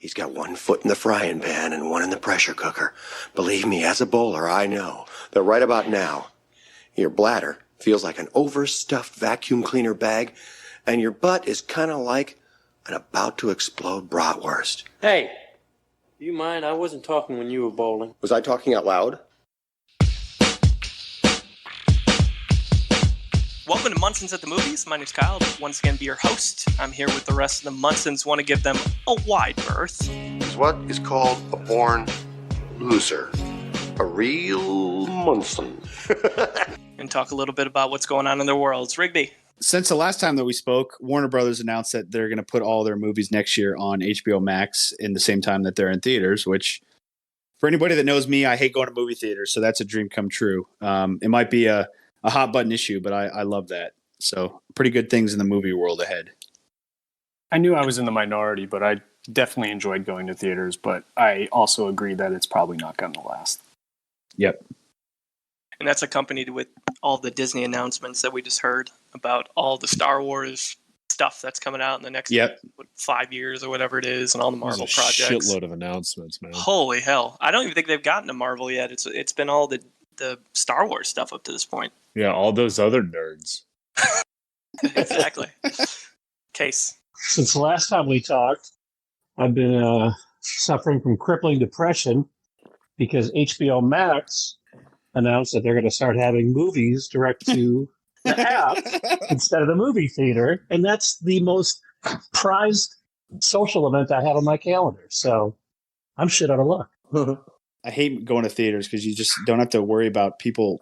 He's got one foot in the frying pan and one in the pressure cooker. Believe me, as a bowler, I know that right about now, your bladder feels like an overstuffed vacuum cleaner bag, and your butt is kind of like an about to explode bratwurst. Hey, do you mind? I wasn't talking when you were bowling. Was I talking out loud? Welcome to Munsons at the Movies. My name's Kyle. I'll once again be your host. I'm here with the rest of the Munsons. Want to give them a wide berth. Is what is called a born loser. A real Munson. And talk a little bit about what's going on in their worlds. Rigby. Since the last time that we spoke, Warner Brothers announced that they're going to put all their movies next year on HBO Max in the same time that they're in theaters, which for anybody that knows me, I hate going to movie theaters, so that's a dream come true. It might be a hot button issue, but I love that. So pretty good things in the movie world ahead. I knew I was in the minority, but I definitely enjoyed going to theaters, but I also agree that it's probably not going to last. Yep. And that's accompanied with all the Disney announcements that we just heard about all the Star Wars stuff that's coming out in the next 5 years or whatever it is, and all the Marvel projects. Shitload of announcements, man. Holy hell. I don't even think they've gotten to Marvel yet. It's been all the Star Wars stuff up to this point. Yeah, all those other nerds. Exactly. Case. Since the last time we talked, I've been suffering from crippling depression because HBO Max announced that they're going to start having movies direct to the app instead of the movie theater. And that's the most prized social event I have on my calendar. So I'm shit out of luck. I hate going to theaters because you just don't have to worry about people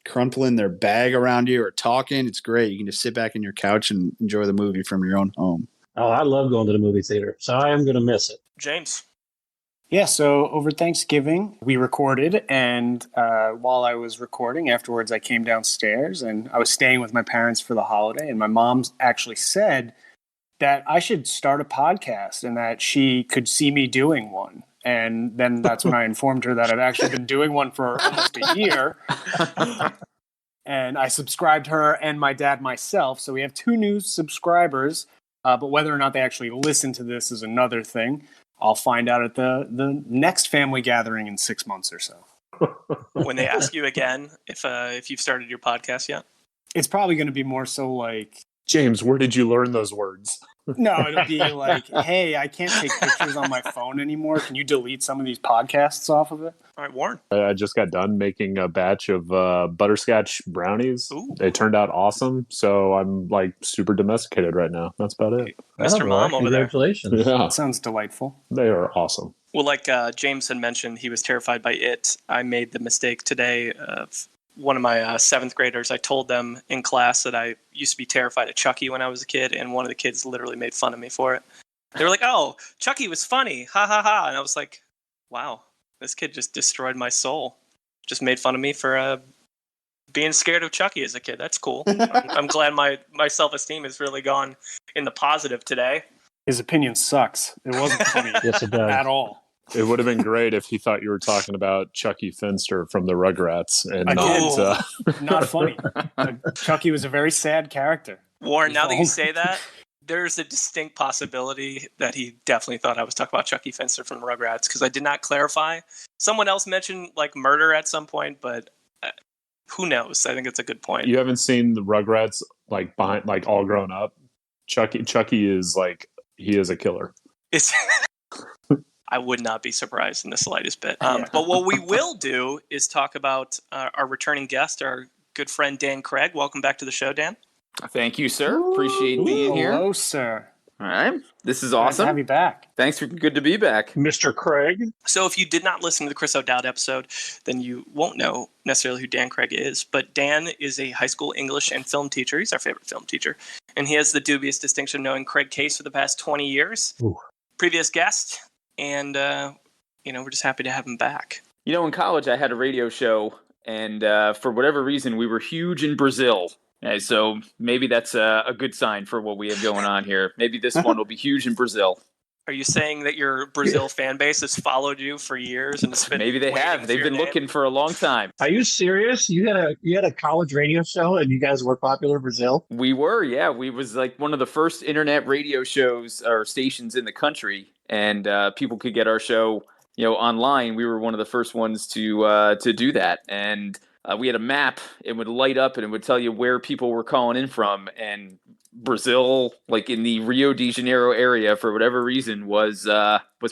crumpling their bag around you or talking. It's great. You can just sit back in your couch and enjoy the movie from your own home. Oh, I love going to the movie theater. So I am going to miss it. James. Yeah, so over Thanksgiving, we recorded, and while I was recording, afterwards I came downstairs, and I was staying with my parents for the holiday, and my mom actually said that I should start a podcast and that she could see me doing one. And then that's when I informed her that I've actually been doing one for almost a year. And I subscribed her and my dad myself, so we have 2 new subscribers, but whether or not they actually listen to this is another thing. I'll find out at the next family gathering in 6 months or so. When they ask you again if you've started your podcast yet? It's probably going to be more so like, James, where did you learn those words? No, it'll be like, hey, I can't take pictures on my phone anymore. Can you delete some of these podcasts off of it? All right, Warren. I just got done making a batch of butterscotch brownies. Ooh. They turned out awesome, so I'm like super domesticated right now. That's about it. Mr. Mom over there. Congratulations. Yeah, That sounds delightful. they are awesome. Well, like James had mentioned, he was terrified by it. I made the mistake today of one of my 7th graders. I told them in class that I used to be terrified of Chucky when I was a kid, and one of the kids literally made fun of me for it. They were like, "Oh, Chucky was funny, ha ha ha," and I was like, "Wow, this kid just destroyed my soul. Just made fun of me for being scared of Chucky as a kid. That's cool." I'm glad my self-esteem has really gone in the positive today. His opinion sucks. It wasn't funny Yes, it does. at all. It would have been great if he thought you were talking about Chucky Finster from the Rugrats and I not. Not funny. Chucky was a very sad character. Warren, now that you say that, there's a distinct possibility that he definitely thought I was talking about Chucky Finster from Rugrats, because I did not clarify. Someone else mentioned like murder at some point, but who knows? I think it's a good point. You haven't seen the Rugrats like behind, like all grown up. Chucky is like, he is a killer. I would not be surprised in the slightest bit. But what we will do is talk about our returning guest, our good friend Dan Craig. Welcome back to the show, Dan. Thank you, sir. Appreciate being here. Hello, sir. All right. This is Glad to awesome. have you back. Thanks. Good to be back. Mr. Craig. So if you did not listen to the Chris O'Dowd episode, then you won't know necessarily who Dan Craig is. But Dan is a high school English and film teacher. He's our favorite film teacher. And he has the dubious distinction of knowing Craig Case for the past 20 years. Ooh. Previous guest. And, we're just happy to have him back. You know, in college, I had a radio show, and for whatever reason, we were huge in Brazil. So maybe that's a good sign for what we have going on here. Maybe this one will be huge in Brazil. Are you saying that your Brazil fan base has followed you for years and has been Maybe they have. They've been looking for a long time. Are you serious? You had a college radio show and you guys were popular in Brazil? We were, yeah. We was like one of the first internet radio shows or stations in the country. and people could get our show, online. We were one of the first ones to do that, and we had a map. It would light up and it would tell you where people were calling in from, and Brazil, like in the Rio de Janeiro area, for whatever reason, was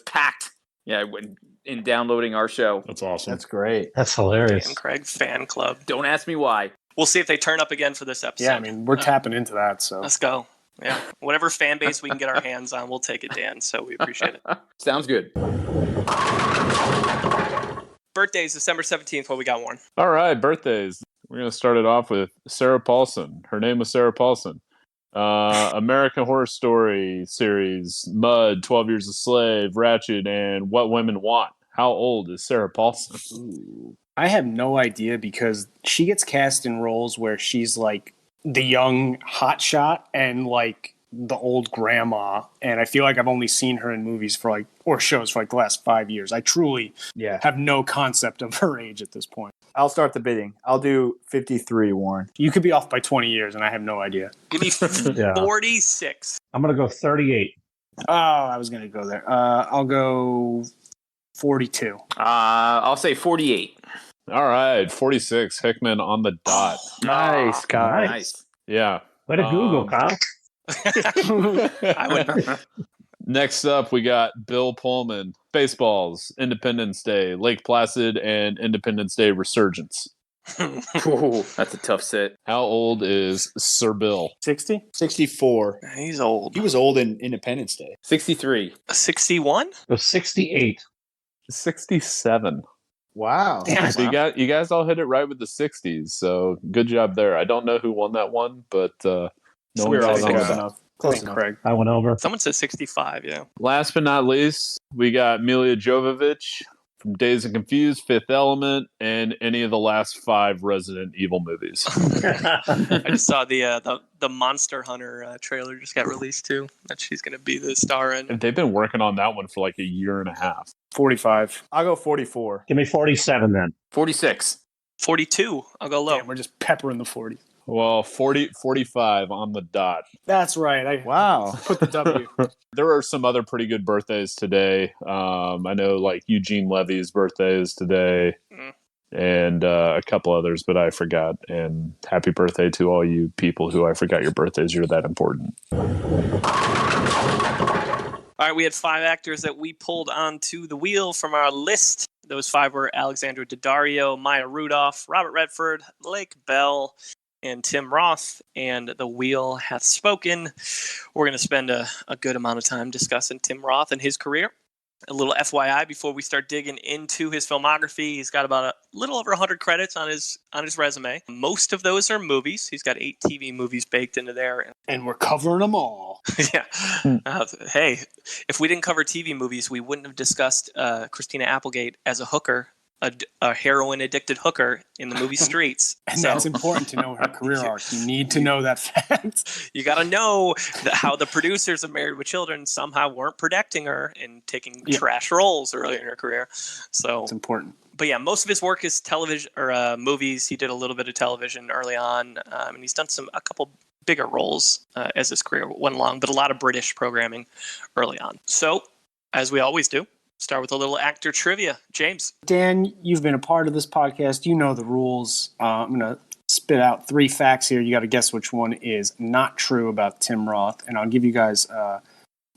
packed. Yeah, in downloading our show. That's awesome. That's great. That's hilarious. Dan Craig fan club. Don't ask me why. We'll see if they turn up again for this episode. Yeah, I mean, we're tapping into that, so. Let's go. Yeah. Whatever fan base we can get our hands on, we'll take it, Dan. So we appreciate it. Sounds good. Birthdays, December 17th. What we got, Warren? All right, birthdays. We're going to start it off with Sarah Paulson. Her name was Sarah Paulson. American Horror Story series, Mud, 12 Years a Slave, Ratched, and What Women Want. How old is Sarah Paulson? Ooh. I have no idea because she gets cast in roles where she's like the young hotshot and like the old grandma. And I feel like I've only seen her in movies or shows for like the last 5 years. I truly have no concept of her age at this point. I'll start the bidding. I'll do 53, Warren. You could be off by 20 years and I have no idea. Give me 46. I'm going to go 38. Oh, I was going to go there. I'll go 42. I'll say 48. All right, 46. Hickman on the dot. Nice, guys. Nice. Yeah. Way to Google, Kyle. I would. Next up, we got Bill Pullman. Spaceballs, Independence Day, Lake Placid, and Independence Day Resurgence. Ooh, that's a tough set. How old is Sir Bill? 60? 64. He's old. He was old in Independence Day. 63. 61? So 68. 67. Wow. Damn. So you guys all hit it right with the 60s, so good job there. I don't know who won that one, but no one We're got all on with close that. enough. Close enough. Craig. I went over. Someone said 65, yeah. Last but not least, we got Milla Jovovich from Dazed and Confused, Fifth Element, and any of the last 5 Resident Evil movies. I just saw the Monster Hunter trailer just got released too. That she's going to be the star in. They've been working on that one for like a year and a half. 45. I'll go 44. Give me 47 then. 46. 42. I'll go low. Damn, we're just peppering the 40s. Well, 45 on the dot. That's right. I Wow. put the W. There are some other pretty good birthdays today. I know like Eugene Levy's birthday is today. And a couple others, but I forgot. And happy birthday to all you people who I forgot your birthdays. You're that important. All right, we had 5 actors that we pulled onto the wheel from our list. Those 5 were Alexandra Daddario, Maya Rudolph, Robert Redford, Lake Bell, and Tim Roth. And the wheel hath spoken. We're going to spend a good amount of time discussing Tim Roth and his career. A little FYI before we start digging into his filmography. He's got about a little over 100 credits on his resume. Most of those are movies. He's got 8 TV movies baked into there. And we're covering them all. Yeah. Hey, if we didn't cover TV movies, we wouldn't have discussed Christina Applegate as a hooker, a heroin-addicted hooker in the movie Streets. And that's important to know her career arc. You need to know that fact. You got to know how the producers of Married with Children somehow weren't protecting her and taking trash roles early in her career. So it's important. But yeah, most of his work is television or movies. He did a little bit of television early on, and he's done a couple bigger roles as his career went along, but a lot of British programming early on. So, as we always do, start with a little actor trivia. James. Dan, you've been a part of this podcast. You know the rules. I'm going to spit out 3 facts here. You got to guess which one is not true about Tim Roth. And I'll give you guys a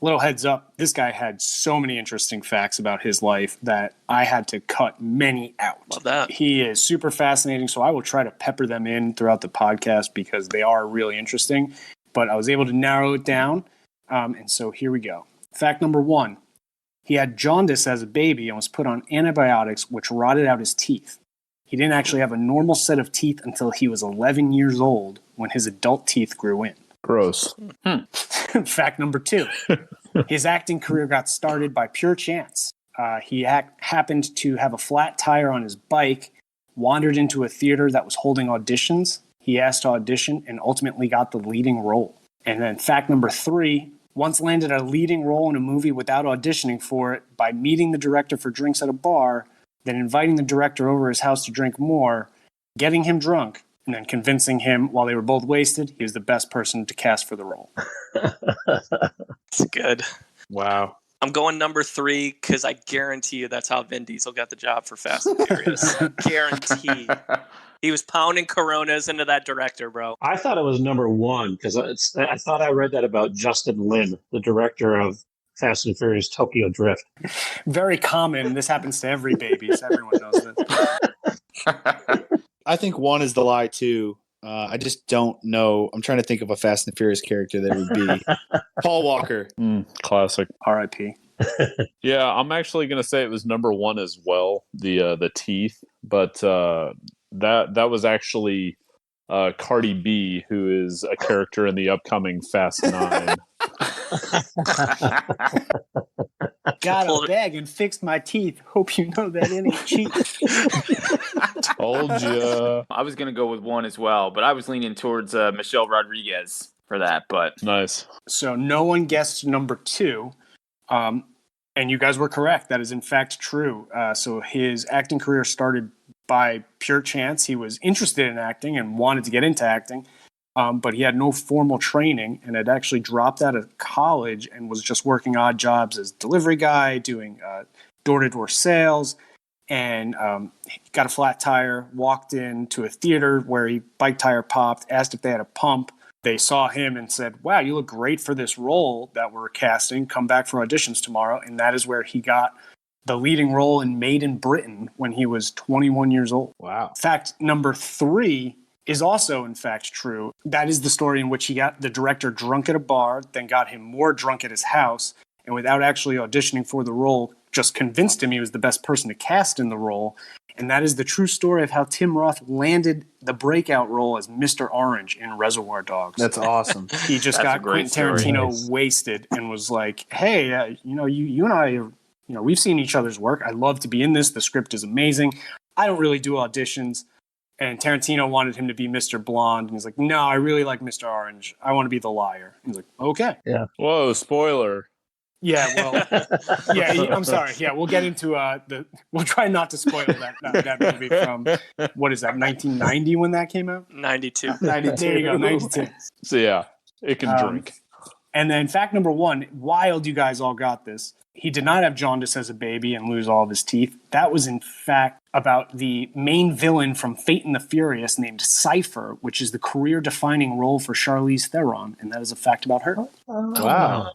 little heads up. This guy had so many interesting facts about his life that I had to cut many out. Love that. He is super fascinating, so I will try to pepper them in throughout the podcast because they are really interesting. But I was able to narrow it down. And so here we go. Fact number 1. He had jaundice as a baby and was put on antibiotics, which rotted out his teeth. He didn't actually have a normal set of teeth until he was 11 years old when his adult teeth grew in. Gross. Fact number 2. His acting career got started by pure chance. He happened to have a flat tire on his bike, wandered into a theater that was holding auditions. He asked to audition and ultimately got the leading role. And then fact number 3, once landed a leading role in a movie without auditioning for it by meeting the director for drinks at a bar, then inviting the director over his house to drink more, getting him drunk, and then convincing him while they were both wasted he was the best person to cast for the role. It's good. Wow. I'm going number 3 because I guarantee you that's how Vin Diesel got the job for Fast and Furious. Guarantee. He was pounding Coronas into that director, bro. I thought it was number 1 because I thought I read that about Justin Lin, the director of Fast and Furious Tokyo Drift. Very common. This happens to every baby, so everyone knows this. I think 1 is the lie too. I just don't know. I'm trying to think of a Fast and Furious character that would be Paul Walker. Classic. R.I.P. Yeah, I'm actually going to say it was number 1 as well, the teeth. But that was actually Cardi B, who is a character in the upcoming Fast 9. Got a bag and fixed my teeth. Hope you know that it ain't cheap. Told ya. I was going to go with 1 as well, but I was leaning towards Michelle Rodriguez for that. But Nice. So no one guessed number 2. And you guys were correct. That is in fact true. So his acting career started by pure chance. He was interested in acting and wanted to get into acting. But he had no formal training and had actually dropped out of college and was just working odd jobs as delivery guy, doing door-to-door sales, and he got a flat tire, walked into a theater where he bike tire popped, asked if they had a pump. They saw him and said, wow, you look great for this role that we're casting. Come back for auditions tomorrow. And that is where he got the leading role in Made in Britain when he was 21 years old. Wow. Fact number 3 is also, in fact, true. That is the story in which he got the director drunk at a bar, then got him more drunk at his house, and without actually auditioning for the role, just convinced him he was the best person to cast in the role. And that is the true story of how Tim Roth landed the breakout role as Mr. Orange in Reservoir Dogs. That's awesome. He just got Quentin Tarantino wasted and was like, hey, you and I, we've seen each other's work. I'd love to be in this. The script is amazing. I don't really do auditions. And Tarantino wanted him to be Mr. Blonde. And he's like, no, I really like Mr. Orange. I want to be the liar. He's like, okay. Yeah. Whoa, spoiler. Yeah, well, I'm sorry. Yeah, we'll get into we'll try not to spoil that movie from, what is that, 1990 when that came out? 92. 92. There you go, 92. So yeah, it can drink. And then fact number 1, wild you guys all got this. He did not have jaundice as a baby and lose all of his teeth. That was, in fact, about the main villain from Fate and the Furious named Cypher, which is the career-defining role for Charlize Theron. And that is a fact about her. Wow.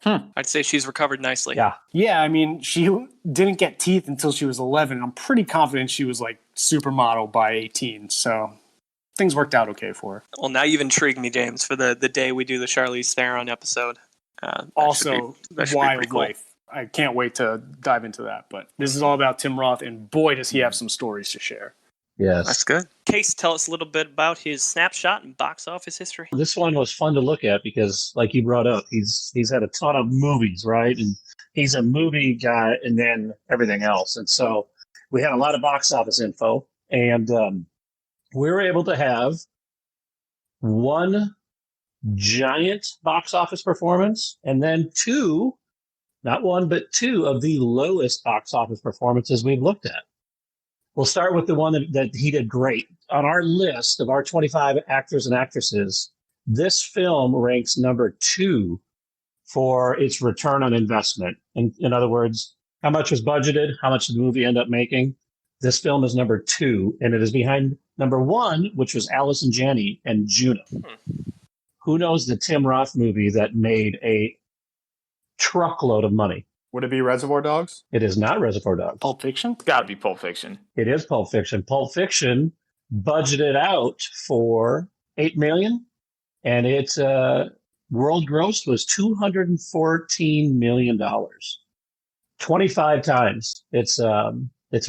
I'd say she's recovered nicely. Yeah. Yeah, I mean, she didn't get teeth until she was 11. I'm pretty confident she was like supermodel by 18. So things worked out okay for her. Well, now you've intrigued me, James, for the day we do the Charlize Theron episode. Also, that should be pretty cool. wildlife. I can't wait to dive into that. But this is all about Tim Roth, and boy, does he have some stories to share. Yes. That's good. Case, tell us a little bit about his snapshot and box office history. This one was fun to look at because, like you brought up, he's had a ton of movies, right? And he's a movie guy and then everything else. And so we had a lot of box office info. And we were able to have one giant box office performance and then 2, not 1, but 2 of the lowest box office performances we've looked at. We'll start with the one that he did great. On our list of our 25 actors and actresses, this film ranks number 2 for its return on investment. In other words, how much was budgeted, how much did the movie end up making? This film is number 2, and it is behind number 1, which was Alice and Janney and Juno. Who knows the Tim Roth movie that made a truckload of money? Would it be Reservoir Dogs? It is not Reservoir Dogs. Pulp Fiction? It's got to be Pulp Fiction. It is Pulp Fiction. Pulp Fiction budgeted out for $8 million, and its world gross was $214 million, 25 times its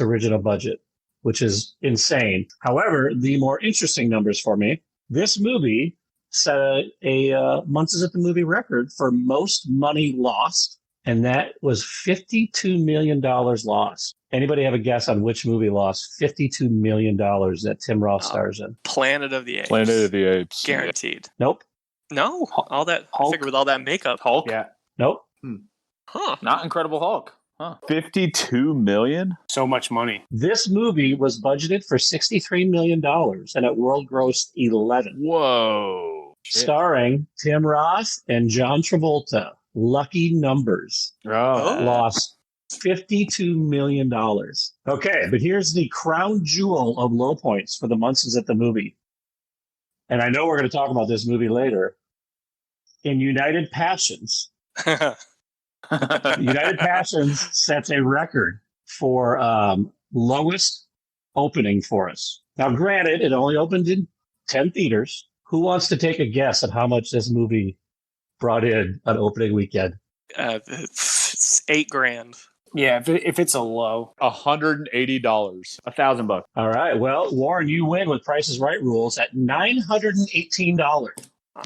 original budget, which is insane. However, the more interesting numbers for me: this movie set a Munsons at the Movie record for most money lost. And that was $52 million lost. Anybody have a guess on which movie lost $52 million that Tim Roth stars in? Planet of the Apes. Planet of the Apes. Guaranteed. Nope. No? All that, I Hulk? figured with all that makeup. Hulk? Yeah. Nope. Huh. Not Incredible Hulk. Huh. 52 million? So much money. This movie was budgeted for $63 million and it world grossed 11. Whoa. Starring Tim Roth and John Travolta. Lucky Numbers lost $52 million. Okay, but here's the crown jewel of low points for the Munsons at the movie. And I know we're going to talk about this movie later. In United Passions, United Passions sets a record for lowest opening for us. Now, granted, it only opened in 10 theaters. Who wants to take a guess at how much this movie brought in on opening weekend? It's $8,000. Yeah, if it's a low, $180. $1,000. All right. Well, Warren, you win with Price is Right rules at $918.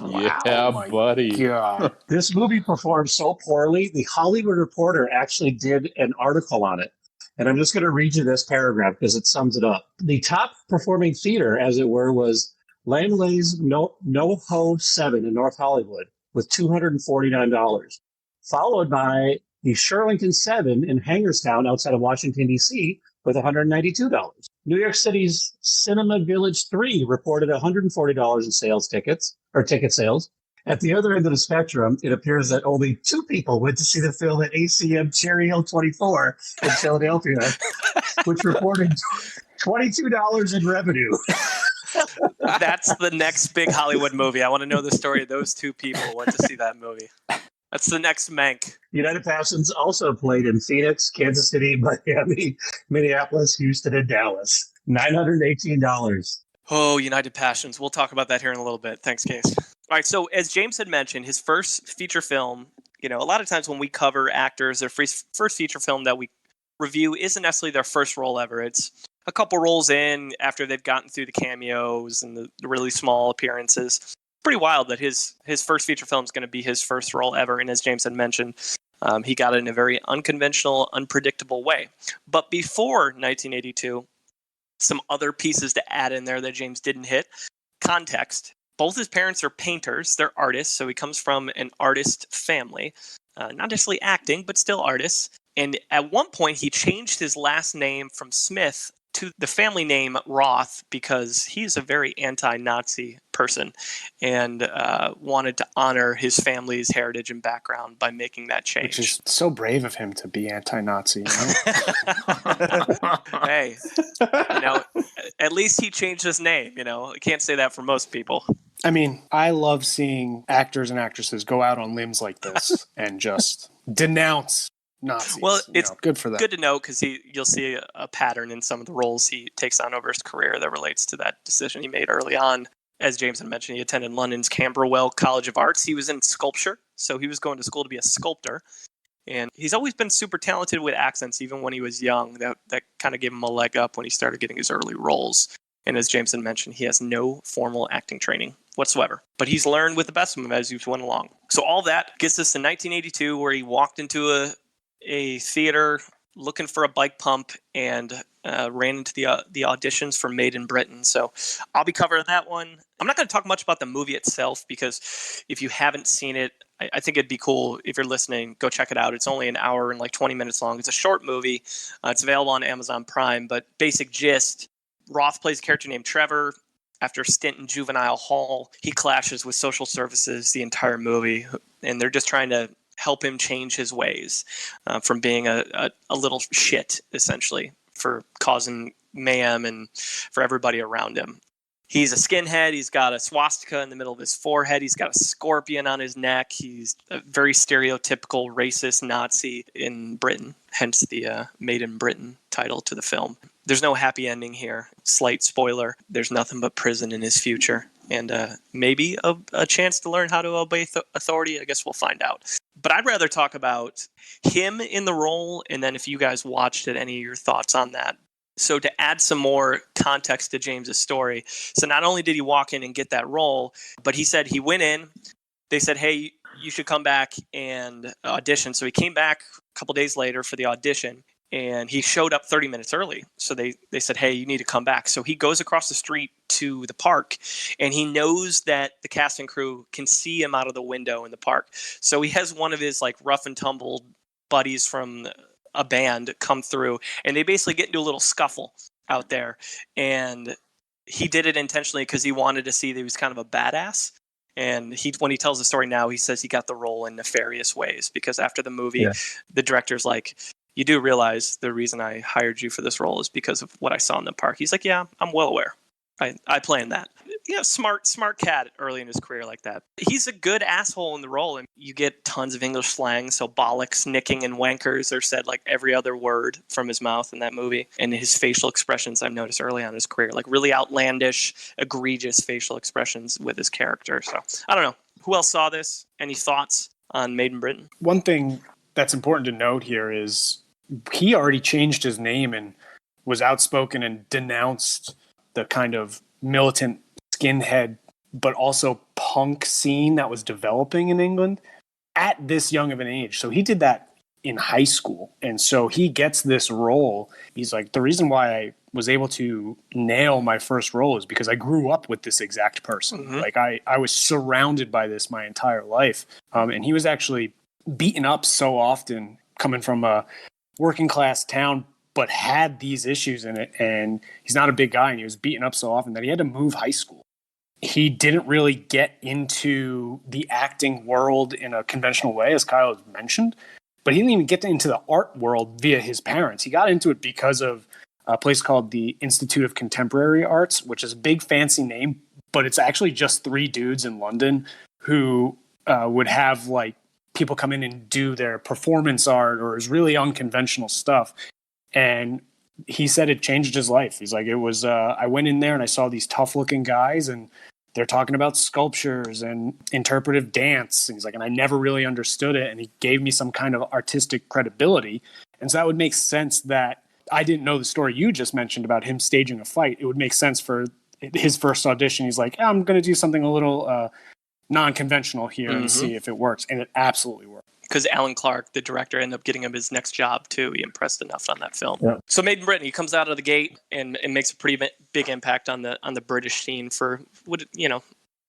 Yeah, buddy. God. This movie performed so poorly, the Hollywood Reporter actually did an article on it. And I'm just going to read you this paragraph because it sums it up. The top performing theater, as it were, was Langley's NoHo 7 in North Hollywood with $249, followed by the Shirlington 7 in Hagerstown outside of Washington, D.C. with $192. New York City's Cinema Village 3 reported $140 in ticket sales. At the other end of the spectrum, it appears that only 2 people went to see the film at ACM Cherry Hill 24 in Philadelphia, which reported $22 in revenue. That's the next big Hollywood movie. I want to know the story of those 2 people who went to see that movie. That's the next Mank. United Passions also played in Phoenix, Kansas City, Miami, Minneapolis, Houston, and Dallas. $918. Oh, United Passions. We'll talk about that here in a little bit. Thanks, Case. All right, so as James had mentioned, his first feature film, a lot of times when we cover actors, their first feature film that we review isn't necessarily their first role ever. It's a couple roles in after they've gotten through the cameos and the really small appearances. Pretty wild that his first feature film is going to be his first role ever. And as James had mentioned, he got it in a very unconventional, unpredictable way. But before 1982, some other pieces to add in there that James didn't hit. Context. Both his parents are painters. They're artists. So he comes from an artist family. Not necessarily acting, but still artists. And at one point, he changed his last name from Smith to the family name Roth because he's a very anti-Nazi person and wanted to honor his family's heritage and background by making that change. Which is so brave of him to be anti-Nazi. Hey, at least he changed his name. I can't say that for most people. I mean, I love seeing actors and actresses go out on limbs like this and just denounce Nazis. Well, it's good for them. Good to know because you'll see a pattern in some of the roles he takes on over his career that relates to that decision he made early on. As James had mentioned, he attended London's Camberwell College of Arts. He was in sculpture, so he was going to school to be a sculptor. And he's always been super talented with accents, even when he was young. That kind of gave him a leg up when he started getting his early roles. And as James had mentioned, he has no formal acting training whatsoever. But he's learned with the best of them as he's went along. So all that gets us to 1982, where he walked into a theater looking for a bike pump and ran into the auditions for Made in Britain. So I'll be covering that one. I'm not going to talk much about the movie itself because if you haven't seen it, I think it'd be cool if you're listening, go check it out. It's only an hour and 20 minutes long. It's a short movie. It's available on Amazon Prime, but basic gist, Roth plays a character named Trevor. After a stint in juvenile hall, he clashes with social services the entire movie, and they're just trying to help him change his ways from being a little shit, essentially, for causing mayhem and for everybody around him. He's a skinhead. He's got a swastika in the middle of his forehead. He's got a scorpion on his neck. He's a very stereotypical racist Nazi in Britain, hence the Made in Britain title to the film. There's no happy ending here. Slight spoiler. There's nothing but prison in his future. And maybe a chance to learn how to obey authority. I guess we'll find out. But I'd rather talk about him in the role, and then if you guys watched it, any of your thoughts on that. So to add some more context to James's story, so not only did he walk in and get that role, but he said he went in, they said, hey, you should come back and audition. So he came back a couple days later for the audition, and he showed up 30 minutes early. So they said, hey, you need to come back. So he goes across the street to the park, and he knows that the cast and crew can see him out of the window in the park. So he has one of his rough and tumble buddies from a band come through, and they basically get into a little scuffle out there. And he did it intentionally because he wanted to see that he was kind of a badass. And when he tells the story now, he says he got the role in nefarious ways, because after the movie, the director's like, you do realize the reason I hired you for this role is because of what I saw in the park. He's like, yeah, I'm well aware. I planned that. Yeah, smart cat early in his career like that. He's a good asshole in the role, and you get tons of English slang. So bollocks, nicking, and wankers are said like every other word from his mouth in that movie. And his facial expressions, I've noticed early on in his career, like really outlandish, egregious facial expressions with his character. So I don't know. Who else saw this? Any thoughts on Made in Britain? One thing that's important to note here is he already changed his name and was outspoken and denounced the kind of militant skinhead, but also punk scene that was developing in England at this young of an age. So he did that in high school. And so he gets this role. He's like, the reason why I was able to nail my first role is because I grew up with this exact person. Mm-hmm. Like I was surrounded by this my entire life. And he was actually beaten up so often coming from a working class town, but had these issues in it. And he's not a big guy, and he was beaten up so often that he had to move high school. He didn't really get into the acting world in a conventional way, as Kyle has mentioned, but he didn't even get into the art world via his parents. He got into it because of a place called the Institute of Contemporary Arts, which is a big fancy name, but it's actually just 3 dudes in London who would have like people come in and do their performance art or is really unconventional stuff. And he said it changed his life. He's like, it was, I went in there and I saw these tough looking guys and they're talking about sculptures and interpretive dance. And he's like, and I never really understood it. And he gave me some kind of artistic credibility. And so that would make sense that I didn't know the story you just mentioned about him staging a fight. It would make sense for his first audition. He's like, I'm going to do something a little non-conventional here and see if it works. And it absolutely worked. Because Alan Clark, the director, ended up getting him his next job, too. He impressed enough on that film. Yeah. So Made in Britain, he comes out of the gate and makes a pretty big impact on the British scene for what,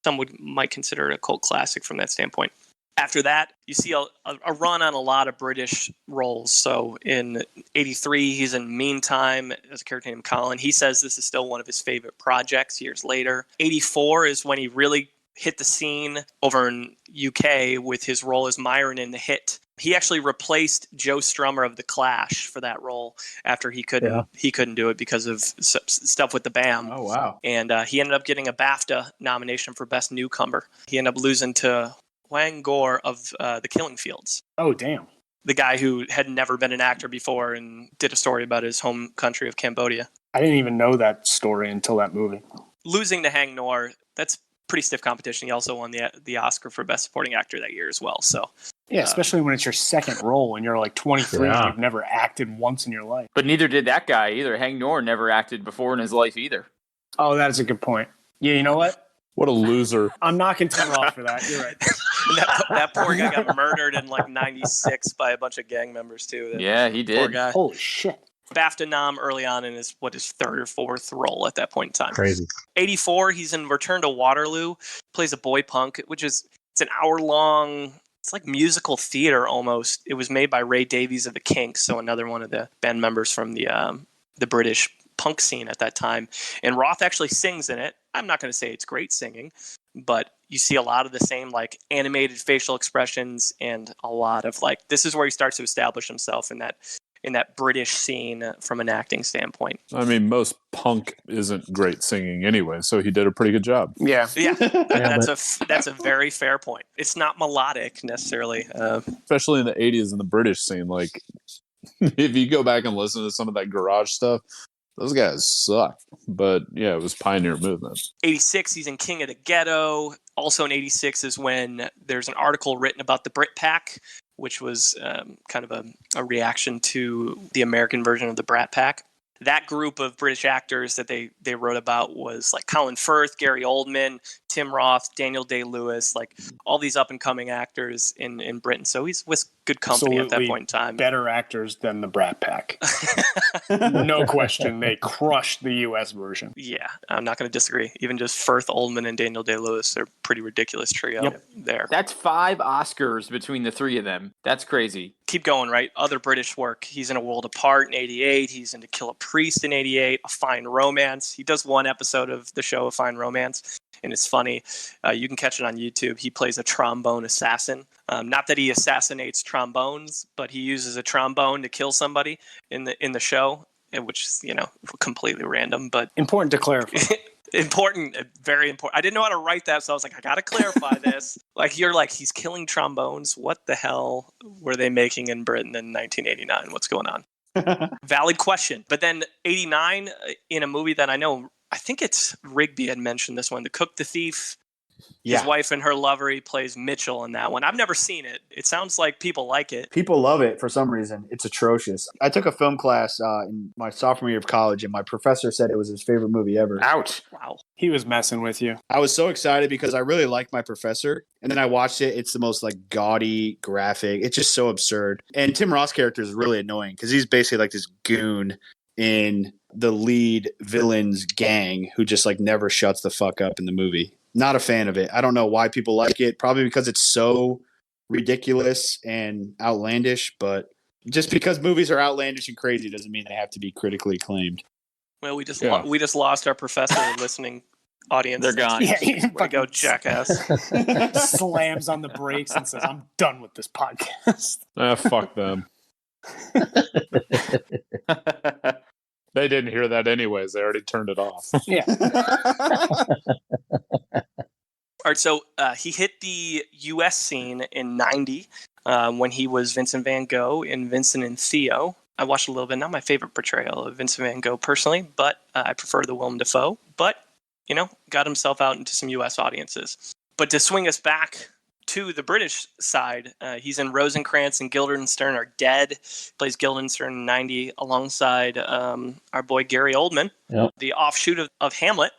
some might consider a cult classic from that standpoint. After that, you see a run on a lot of British roles. So in 83, he's in Meantime as a character named Colin. He says this is still one of his favorite projects years later. 84 is when he really hit the scene over in UK with his role as Myron in The Hit. He actually replaced Joe Strummer of The Clash for that role after he couldn't do it because of stuff with the BAM. Oh, wow. And he ended up getting a BAFTA nomination for Best Newcomer. He ended up losing to Hwang Gore of The Killing Fields. Oh, damn. The guy who had never been an actor before and did a story about his home country of Cambodia. I didn't even know that story until that movie. Losing to Hang Nor, that's pretty stiff competition. He also won the Oscar for Best Supporting Actor that year as well. So yeah, especially when it's your second role and you're like 23 and you've never acted once in your life. But neither did that guy either. Hang Nor never acted before in his life either. Oh, that is a good point. Yeah, you know what? What a loser. I'm knocking Tim Roth for that. You're right. that poor guy got murdered in like 96 by a bunch of gang members too. Yeah, he did. Poor guy. Holy shit. BAFTA nom early on in his third or fourth role at that point in time. Crazy. 84, he's in Return to Waterloo, plays a boy punk, it's an hour long. It's like musical theater almost. It was made by Ray Davies of the Kinks, so another one of the band members from the British punk scene at that time. And Roth actually sings in it. I'm not going to say it's great singing, but you see a lot of the same like animated facial expressions and a lot of like, this is where he starts to establish himself in that British scene from an acting standpoint. I mean, most punk isn't great singing anyway, so he did a pretty good job. Yeah. That's a very fair point. It's not melodic necessarily. Especially in the 80s in the British scene. Like, if you go back and listen to some of that garage stuff, those guys suck. But yeah, it was pioneer movement. 86, he's in King of the Ghetto. Also in 86 is when there's an article written about the Brit Pack, which was kind of a reaction to the American version of the Brat Pack. That group of British actors that they wrote about was like Colin Firth, Gary Oldman, Tim Roth, Daniel Day-Lewis, like all these up-and-coming actors in Britain. So he's with good company at that point in time. Better actors than the Brat Pack. No question. They crushed the U.S. version. Yeah, I'm not going to disagree. Even just Firth, Oldman, and Daniel Day-Lewis, they're a pretty ridiculous trio there. That's 5 Oscars between the 3 of them. That's crazy. Keep going, right? Other British work. He's in A World Apart in 88. He's in To Kill a Priest in 88. A Fine Romance. He does one episode of the show A Fine Romance. and it's funny. You can catch it on YouTube. He plays a trombone assassin. Not that he assassinates trombones, but he uses a trombone to kill somebody in the show, which is, completely random, but Important to clarify. important, very important. I didn't know how to write that, so I was like, I got to clarify this. You're like, he's killing trombones. What the hell were they making in Britain in 1989? What's going on? Valid question. But then 89, in a movie that I think it's Rigby had mentioned this one, The Cook, the Thief. His wife and her lover, he plays Mitchell in that one. I've never seen it. It sounds like people like it. People love it for some reason. It's atrocious. I took a film class in my sophomore year of college, and my professor said it was his favorite movie ever. Ouch. Wow. He was messing with you. I was so excited because I really liked my professor. And then I watched it. It's the most gaudy, graphic. It's just so absurd. And Tim Roth's character is really annoying because he's basically like this goon in the lead villain's gang who just never shuts the fuck up in the movie. Not a fan of it. I don't know why people like it. Probably because it's so ridiculous and outlandish. But just because movies are outlandish and crazy doesn't mean they have to be critically acclaimed. Well, we just lost our professor listening audience. They're gone. Yeah, Way to go, jackass. slams on the brakes and says, "I'm done with this podcast." Fuck them. They didn't hear that anyways. They already turned it off. Yeah. All right, so he hit the U.S. scene in 90 when he was Vincent Van Gogh in Vincent and Theo. I watched a little bit. Not my favorite portrayal of Vincent Van Gogh personally, but I prefer the Willem Dafoe. But, got himself out into some U.S. audiences. But to swing us back to the British side, he's in Rosencrantz and Guildenstern Are Dead. Plays Guildenstern in 90 alongside our boy Gary Oldman. Yep. The offshoot of Hamlet.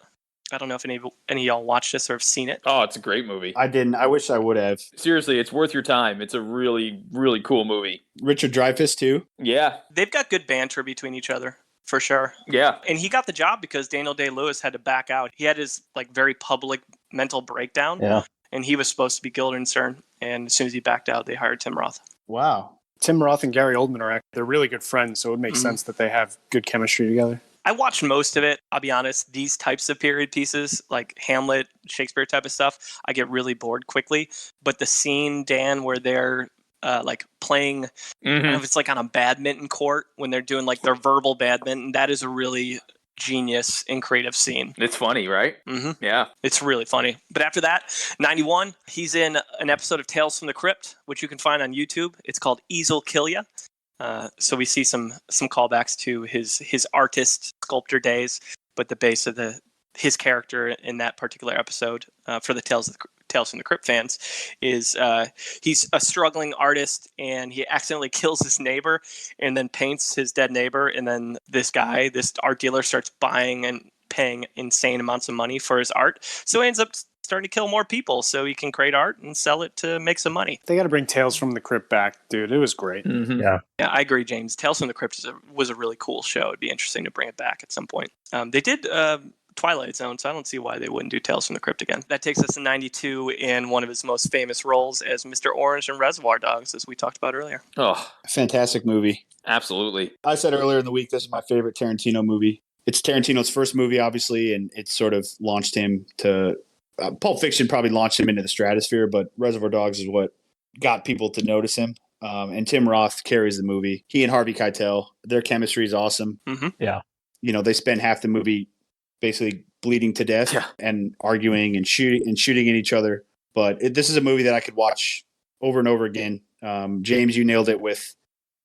I don't know if any of y'all watched this or have seen it. Oh, it's a great movie. I didn't. I wish I would have. Seriously, it's worth your time. It's a really, really cool movie. Richard Dreyfuss, too. Yeah. They've got good banter between each other, for sure. Yeah. And he got the job because Daniel Day-Lewis had to back out. He had his very public mental breakdown. Yeah. And he was supposed to be Guildenstern. And as soon as he backed out, they hired Tim Roth. Wow. Tim Roth and Gary Oldman they're really good friends, so it would make sense that they have good chemistry together. I watched most of it. I'll be honest, these types of period pieces, like Hamlet, Shakespeare type of stuff, I get really bored quickly. But the scene, Dan, where they're playing, I don't know if it's on a badminton court when they're doing their verbal badminton, that is a really genius and creative scene. It's funny, right? Mm-hmm. Yeah. It's really funny. But after that, 91, he's in an episode of Tales from the Crypt, which you can find on YouTube. It's called Easel Kill Ya. So we see some callbacks to his artist sculptor days, but the base of his character in that particular episode for the Tales from the Crypt fans is he's a struggling artist and he accidentally kills his neighbor and then paints his dead neighbor, and then this art dealer starts buying and paying insane amounts of money for his art, so he ends up starting to kill more people so he can create art and sell it to make some money. They got to bring Tales from the Crypt back, dude. It was great. Mm-hmm. Yeah. Yeah, I agree, James. Tales from the Crypt was a really cool show. It'd be interesting to bring it back at some point. They did Twilight Zone, so I don't see why they wouldn't do Tales from the Crypt again. That takes us to 92 in one of his most famous roles as Mr. Orange in Reservoir Dogs, as we talked about earlier. Oh, Fantastic movie. absolutely. I said earlier in the week, this is my favorite Tarantino movie. It's Tarantino's first movie, obviously, and it sort of launched him to Pulp Fiction probably launched him into the stratosphere, but Reservoir Dogs is what got people to notice him. And Tim Roth carries the movie. He and Harvey Keitel, their chemistry is awesome. Mm-hmm. Yeah. They spend half the movie basically bleeding to death and arguing and shooting at each other. But this is a movie that I could watch over and over again. James, you nailed it with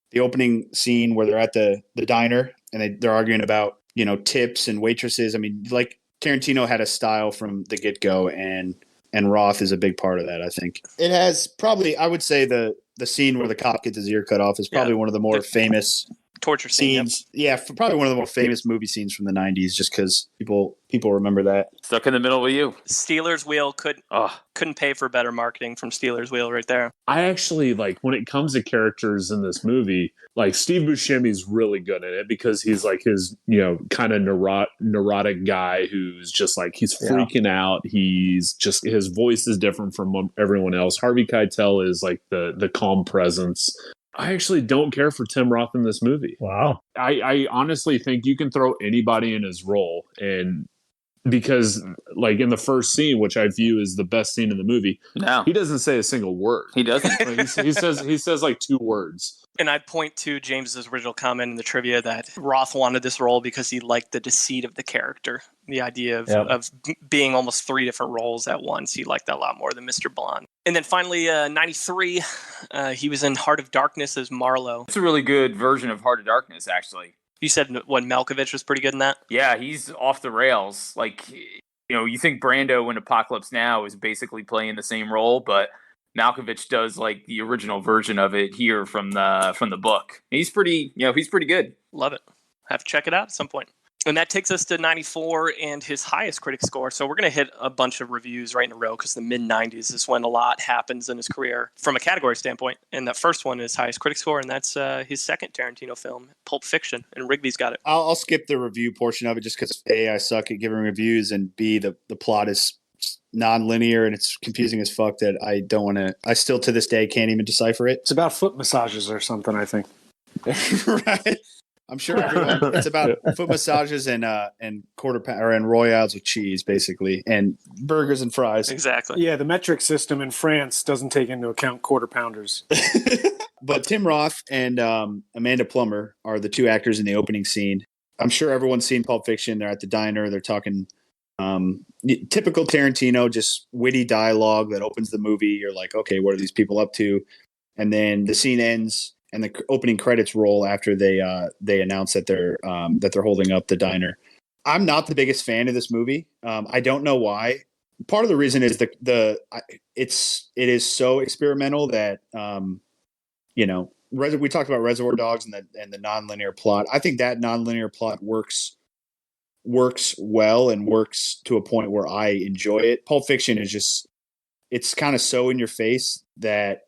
the opening scene where they're at the diner and they're arguing about, tips and waitresses. I mean, Tarantino had a style from the get-go, and Roth is a big part of that, I think. It has probably, I would say, the scene where the cop gets his ear cut off is probably one of the more famous torture scenes. Yep. Yeah, probably one of the more famous movie scenes from the 90s, just because people remember that. Stuck in the middle with you. Steelers Wheel couldn't pay for better marketing from Steelers Wheel right there. I actually when it comes to characters in this movie, Steve Buscemi's really good at it because he's his, kind of neurotic guy who's just he's freaking out. He's just, his voice is different from everyone else. Harvey Keitel is the calm presence. I actually don't care for Tim Roth in this movie. Wow. I honestly think you can throw anybody in his role and because like in the first scene, which I view as the best scene in the movie, No, he doesn't say a single word. he doesn't. Like, he says like 2 words. And I'd point to James's original comment in the trivia that Roth wanted this role because he liked the deceit of the character. The idea of being almost 3 different roles at once. He liked that a lot more than Mr. Blonde. And then finally, 93, he was in Heart of Darkness as Marlowe. It's a really good version of Heart of Darkness, actually. You said, what, Malkovich was pretty good in that? Yeah, he's off the rails. Like, you think Brando in Apocalypse Now is basically playing the same role, but Malkovich does like the original version of it here from the book. He's pretty good. Love it. Have to check it out at some point. And that takes us to 94 and his highest critic score. So we're going to hit a bunch of reviews right in a row because the mid-90s is when a lot happens in his career from a category standpoint. And that first one is highest critic score, and that's his second Tarantino film, Pulp Fiction. And Rigby's got it. I'll skip the review portion of it just because A, I suck at giving reviews, and B, the plot is non-linear and it's confusing as fuck that I don't want to. I still to this day can't even decipher it. It's about foot massages or something, I think. Right. I'm sure everyone. It's about foot massages and quarter or and royales with cheese, basically, and burgers and fries. Exactly. Yeah, the metric system in France doesn't take into account quarter pounders. But Tim Roth and Amanda Plummer are the 2 actors in the opening scene. I'm sure everyone's seen Pulp Fiction. They're at the diner. They're talking typical Tarantino, just witty dialogue that opens the movie. You're like, okay, what are these people up to? And then the scene ends. And the opening credits roll after they announce that they're holding up the diner. I'm not the biggest fan of this movie. I don't know why. Part of the reason is it is so experimental that we talked about Reservoir Dogs and the nonlinear plot. I think that nonlinear plot works well and works to a point where I enjoy it. Pulp Fiction is just, it's kind of so in your face that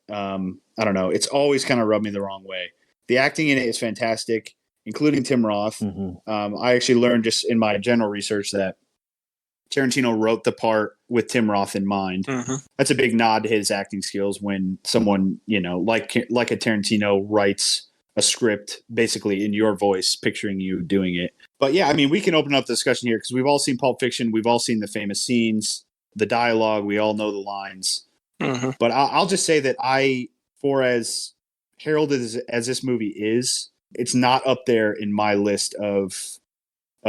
I don't know. It's always kind of rubbed me the wrong way. The acting in it is fantastic, including Tim Roth. Mm-hmm. I actually learned just in my general research that Tarantino wrote the part with Tim Roth in mind. Mm-hmm. That's a big nod to his acting skills when someone, like a Tarantino writes a script basically in your voice, picturing you doing it. But yeah, I mean, we can open up the discussion here because we've all seen Pulp Fiction. We've all seen the famous scenes, the dialogue. We all know the lines. Mm-hmm. But I'll just say that for as heralded as this movie is, it's not up there in my list of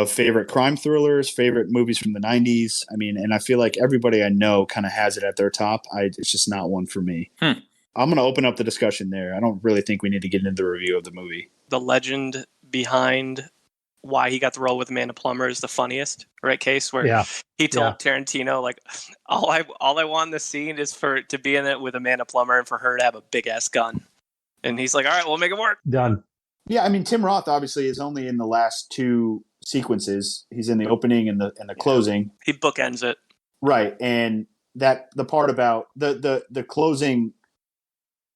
favorite crime thrillers, favorite movies from the 90s. I mean, and I feel like everybody I know kind of has it at their top. It's just not one for me. I'm going to open up the discussion there. I don't really think we need to get into the review of the movie. The legend behind why he got the role with Amanda Plummer is the funniest, right? Case where he told Tarantino, like, all I want in this scene is to be in it with Amanda Plummer and for her to have a big ass gun. And he's like, all right, we'll make it work. Done. Yeah, I mean, Tim Roth obviously is only in the last 2 sequences. He's in the opening and the closing. He bookends it. Right. And that the part about the closing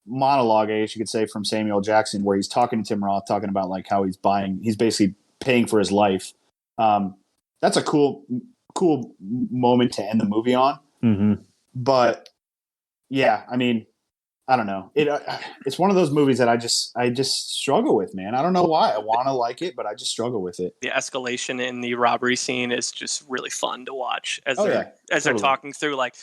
monologue, I guess you could say, from Samuel Jackson, where he's talking to Tim Roth, talking about like how he's basically paying for his life. That's a cool moment to end the movie on. Mm-hmm. But yeah, I mean, I don't know. It's one of those movies that I just struggle with, man. I don't know why. I want to like it, but I just struggle with it. The escalation in the robbery scene is just really fun to watch as they're talking through. Like,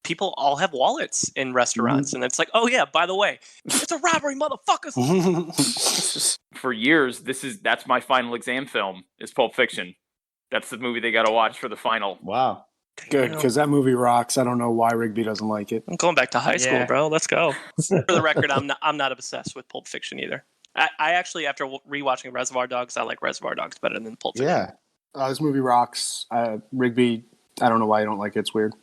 people all have wallets in restaurants, and it's like, oh yeah, by the way, it's a robbery, motherfuckers. For years, that's my final exam film is Pulp Fiction. That's the movie they got to watch for the final. Wow. Good, because that movie rocks. I don't know why Rigby doesn't like it. I'm going back to high school, bro. Let's go. For the record, I'm not obsessed with Pulp Fiction either. I actually, after rewatching Reservoir Dogs, I like Reservoir Dogs better than Pulp Fiction. Yeah. This movie rocks. Rigby, I don't know why you don't like it. It's weird.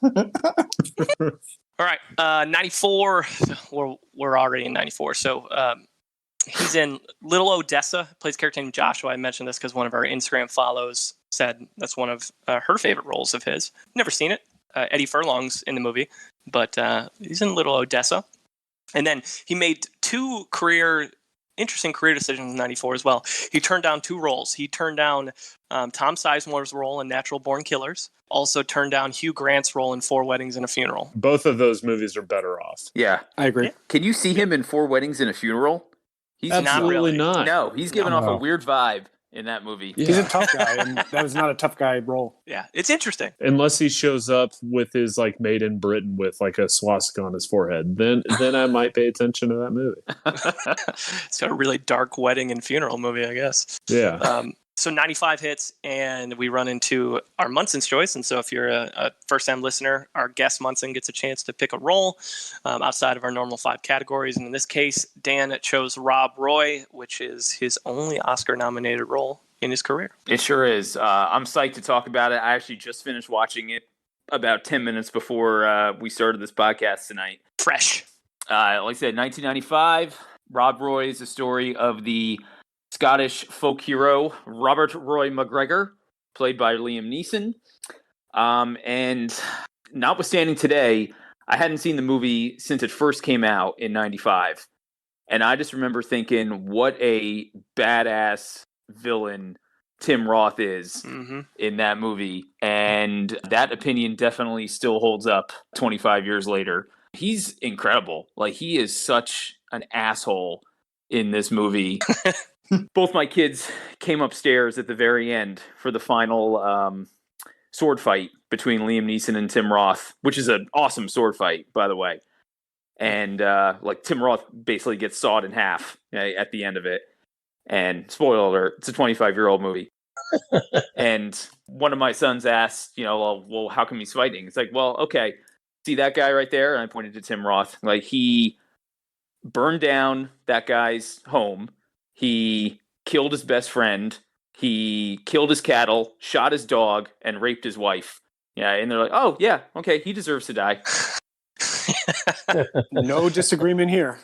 All right. 94. We're already in 94. So he's in Little Odessa, plays a character named Joshua. I mentioned this because one of our Instagram follows said that's one of her favorite roles of his. Never seen it. Eddie Furlong's in the movie, but he's in Little Odessa. And then he made 2 interesting career decisions in 94 as well. He turned down 2 roles. He turned down Tom Sizemore's role in Natural Born Killers. Also turned down Hugh Grant's role in 4 Weddings and a Funeral. Both of those movies are better off. Yeah. I agree. Yeah. Can you see him in 4 Weddings and a Funeral? He's absolutely not. No, he's giving off a weird vibe in that movie. He's a tough guy, and that was not a tough guy role. Yeah, it's interesting. Unless he shows up with his like made in Britain with like a swastika on his forehead, then I might pay attention to that movie. It's got a really dark wedding and funeral movie, I guess. Yeah. So 95 hits, and we run into our Munson's choice. And so if you're a first-time listener, our guest Munson gets a chance to pick a role outside of our normal 5 categories. And in this case, Dan chose Rob Roy, which is his only Oscar-nominated role in his career. It sure is. I'm psyched to talk about it. I actually just finished watching it about 10 minutes before we started this podcast tonight. Fresh. Like I said, 1995. Rob Roy is the story of the Scottish folk hero Robert Roy McGregor, played by Liam Neeson. And notwithstanding today, I hadn't seen the movie since it first came out in 95. And I just remember thinking, what a badass villain Tim Roth is in that movie. And that opinion definitely still holds up 25 years later. He's incredible. Like, he is such an asshole in this movie. Both my kids came upstairs at the very end for the final sword fight between Liam Neeson and Tim Roth, which is an awesome sword fight, by the way. And like Tim Roth basically gets sawed in half at the end of it. And spoiler alert, it's a 25-year-old movie. And one of my sons asked, well, how come he's fighting? It's like, well, okay, see that guy right there? And I pointed to Tim Roth. Like, he burned down that guy's home. He killed his best friend. He killed his cattle, shot his dog, and raped his wife. Yeah, and they're like, oh, yeah, okay, he deserves to die. No disagreement here.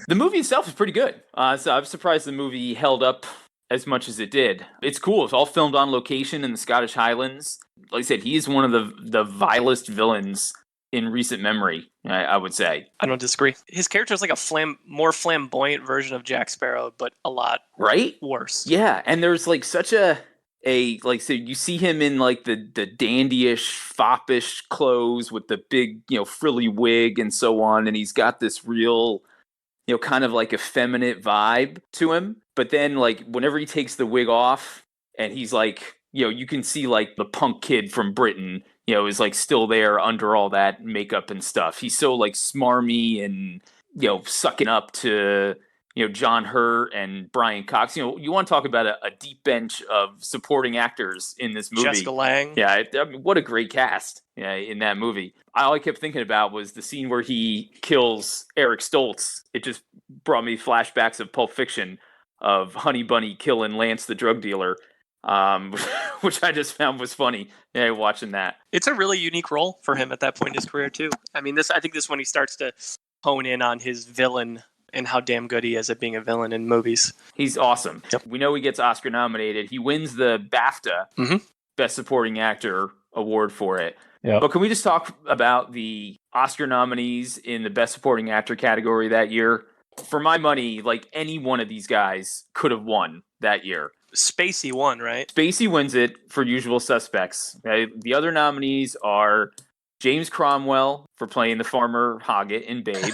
The movie itself is pretty good. So I'm surprised the movie held up as much as it did. It's cool. It's all filmed on location in the Scottish Highlands. Like I said, he's one of the vilest villains in recent memory, I would say. I don't disagree. His character is like a more flamboyant version of Jack Sparrow, but a lot worse. Yeah, and there's like such a like, so you see him in like the dandyish, foppish clothes with the big, frilly wig and so on, and he's got this real, kind of like effeminate vibe to him. But then like whenever he takes the wig off and he's like, you can see like the punk kid from Britain, is like still there under all that makeup and stuff. He's so like smarmy and, sucking up to, John Hurt and Brian Cox. You want to talk about a deep bench of supporting actors in this movie. Jessica Lange. Yeah, I mean, what a great cast in that movie. All I kept thinking about was the scene where he kills Eric Stoltz. It just brought me flashbacks of Pulp Fiction, of Honey Bunny killing Lance the drug dealer. Which I just found was funny. Yeah, watching that. It's a really unique role for him at that point in his career too. I mean, I think this is when he starts to hone in on his villain and how damn good he is at being a villain in movies. He's awesome. Yep. We know he gets Oscar nominated. He wins the BAFTA Best Supporting Actor award for it. Yep. But can we just talk about the Oscar nominees in the Best Supporting Actor category that year? For my money, like, any one of these guys could have won that year. Spacey won, right? Spacey wins it for Usual Suspects. Okay? The other nominees are James Cromwell for playing the farmer Hoggett in Babe.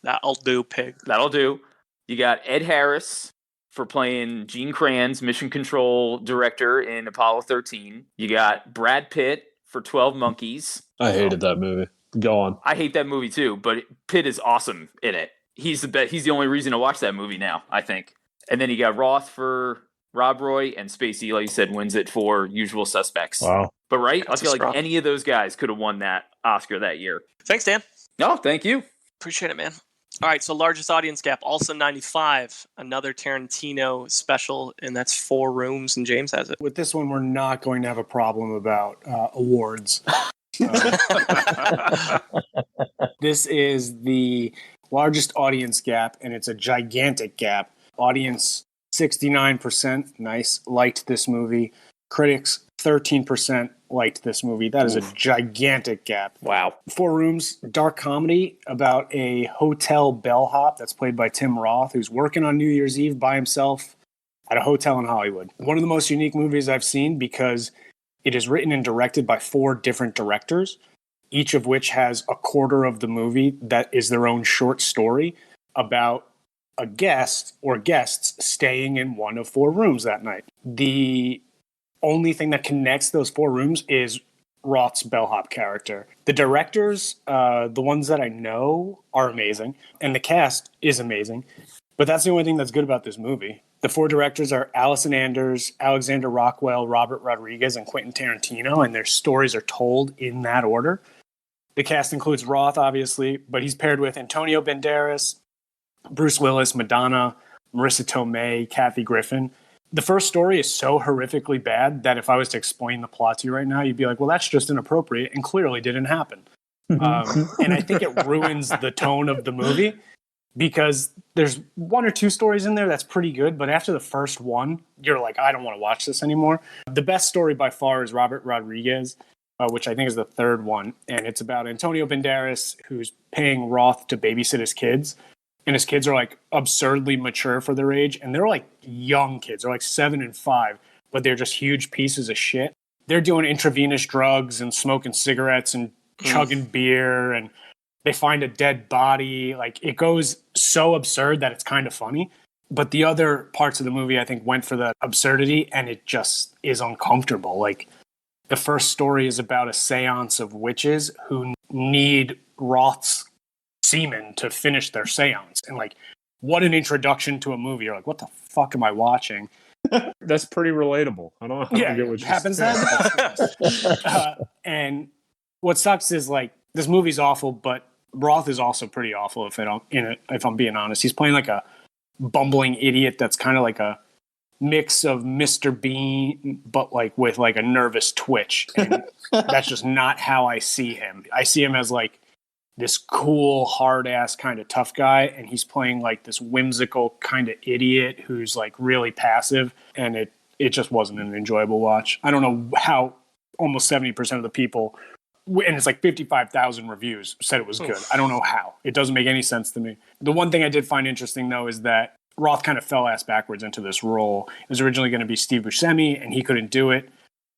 That'll do, pig. That'll do. You got Ed Harris for playing Gene Kranz, Mission Control Director in Apollo 13. You got Brad Pitt for 12 Monkeys. I hated that movie. Go on. I hate that movie too, but Pitt is awesome in it. He's the only reason to watch that movie now, I think. And then you got Roth for Rob Roy, and Spacey, like you said, wins it for Usual Suspects. Wow. But I feel like any of those guys could have won that Oscar that year. Thanks, Dan. No, thank you. Appreciate it, man. All right, so largest audience gap, also 95, another Tarantino special, and that's 4 Rooms, and James has it. With this one, we're not going to have a problem about awards. This is the largest audience gap, and it's a gigantic gap. Audience 69%, nice, liked this movie. Critics 13% liked this movie. That is a gigantic gap. Wow. 4 Rooms, dark comedy about a hotel bellhop that's played by Tim Roth, who's working on New Year's Eve by himself at a hotel in Hollywood. One of the most unique movies I've seen because it is written and directed by 4 different directors, each of which has a quarter of the movie that is their own short story about a guest or guests staying in one of 4 rooms that night. The only thing that connects those 4 rooms is Roth's bellhop character. The directors, the ones that I know, are amazing, and the cast is amazing. But that's the only thing that's good about this movie. The 4 directors are Allison Anders, Alexander Rockwell, Robert Rodriguez, and Quentin Tarantino, and their stories are told in that order. The cast includes Roth, obviously, but he's paired with Antonio Banderas, Bruce Willis, Madonna, Marissa Tomei, Kathy Griffin. The first story is so horrifically bad that if I was to explain the plot to you right now, you'd be like, well, that's just inappropriate and clearly didn't happen. And I think it ruins the tone of the movie because there's 1 or 2 stories in there that's pretty good, but after the first one, you're like, I don't want to watch this anymore. The best story by far is Robert Rodriguez, which I think is the 3rd one, and it's about Antonio Banderas, who's paying Roth to babysit his kids. And his kids are like absurdly mature for their age. And they're like young kids. They're like 7 and 5, but they're just huge pieces of shit. They're doing intravenous drugs and smoking cigarettes and chugging beer. And they find a dead body. Like, it goes so absurd that it's kind of funny. But the other parts of the movie, I think, went for the absurdity. And it just is uncomfortable. Like, the first story is about a seance of witches who need Roth's semen to finish their seance, and like, what an introduction to a movie. You're like, what the fuck am I watching? That's pretty relatable. I don't know. Yeah, it happens that. And what sucks is like, this movie's awful, but Roth is also pretty awful. If I'm being honest, he's playing like a bumbling idiot that's kind of like a mix of Mr. Bean, but like with like a nervous twitch, and that's just not how I see him. I see him as like this cool, hard-ass kind of tough guy, and he's playing like this whimsical kind of idiot who's like really passive, and it just wasn't an enjoyable watch. I don't know how almost 70% of the people, and it's like 55,000 reviews, said it was good. I don't know how. It doesn't make any sense to me. The one thing I did find interesting, though, is that Roth kind of fell ass backwards into this role. It was originally going to be Steve Buscemi, and he couldn't do it,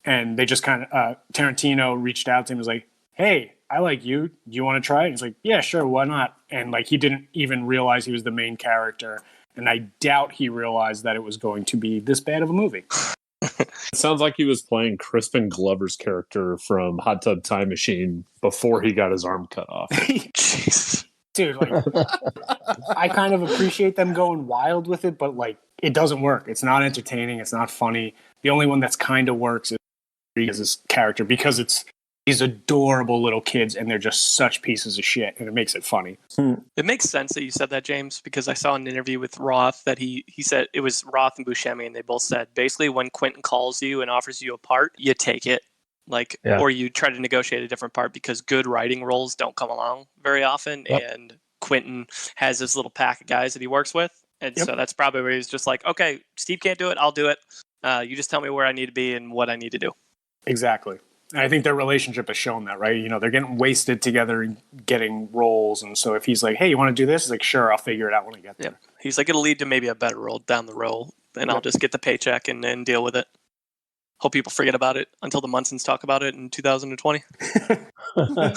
and they just kind of, Tarantino reached out to him and was like, hey, I like you. Do you want to try it? He's like, yeah, sure. Why not? And like, he didn't even realize he was the main character. And I doubt he realized that it was going to be this bad of a movie. It sounds like he was playing Crispin Glover's character from Hot Tub Time Machine before he got his arm cut off. Jeez. Dude, like, I kind of appreciate them going wild with it, but like, it doesn't work. It's not entertaining. It's not funny. The only one that's kind of works is his character, because these adorable little kids, and they're just such pieces of shit, and it makes it funny. It makes sense that you said that, James, because I saw an interview with Roth that he said it was Roth and Buscemi, and they both said basically when Quentin calls you and offers you a part, you take it, or you try to negotiate a different part, because good writing roles don't come along very often, and Quentin has this little pack of guys that he works with, and so that's probably where he's just like, okay, Steve can't do it, I'll do it. You just tell me where I need to be and what I need to do. Exactly. And I think their relationship has shown that, right? You know, they're getting wasted together and getting roles. And so if he's like, hey, you want to do this? He's like, sure, I'll figure it out when I get there. Yeah. He's like, it'll lead to maybe a better role down the road, and I'll just get the paycheck and deal with it. Hope people forget about it until the Munsons talk about it in 2020. All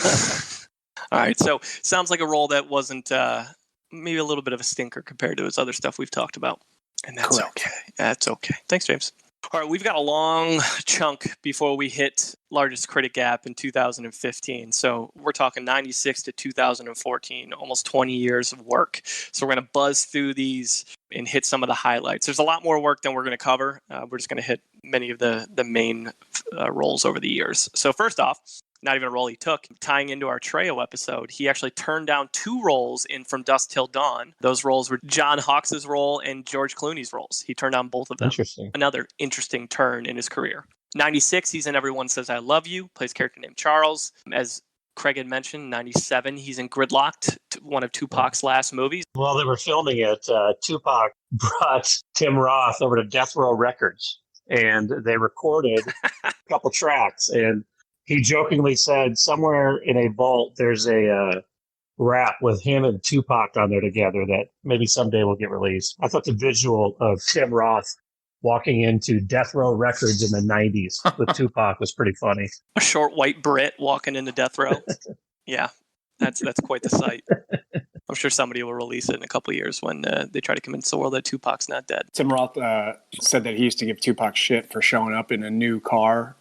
right. So sounds like a role that wasn't maybe a little bit of a stinker compared to his other stuff we've talked about. And that's okay. That's okay. Thanks, James. All right, we've got a long chunk before we hit largest critic gap in 2015. So we're talking 96 to 2014, almost 20 years of work. So we're going to buzz through these and hit some of the highlights. There's a lot more work than we're going to cover. We're just going to hit many of the main roles over the years. So first off, not even a role he took. Tying into our Trejo episode, he actually turned down 2 roles in From Dusk Till Dawn. Those roles were John Hawkes' role and George Clooney's roles. He turned down both of them. Interesting. Another interesting turn in his career. 96, he's in Everyone Says I Love You, plays a character named Charles. As Craig had mentioned, 97, he's in Gridlocked, one of Tupac's last movies. While they were filming it, Tupac brought Tim Roth over to Death Row Records, and they recorded a couple tracks, and he jokingly said somewhere in a vault there's a rap with him and Tupac on there together that maybe someday will get released. I thought the visual of Tim Roth walking into Death Row Records in the 90s with Tupac was pretty funny. A short white Brit walking into Death Row. Yeah, that's quite the sight. I'm sure somebody will release it in a couple of years when they try to convince the world that Tupac's not dead. Tim Roth said that he used to give Tupac shit for showing up in a new car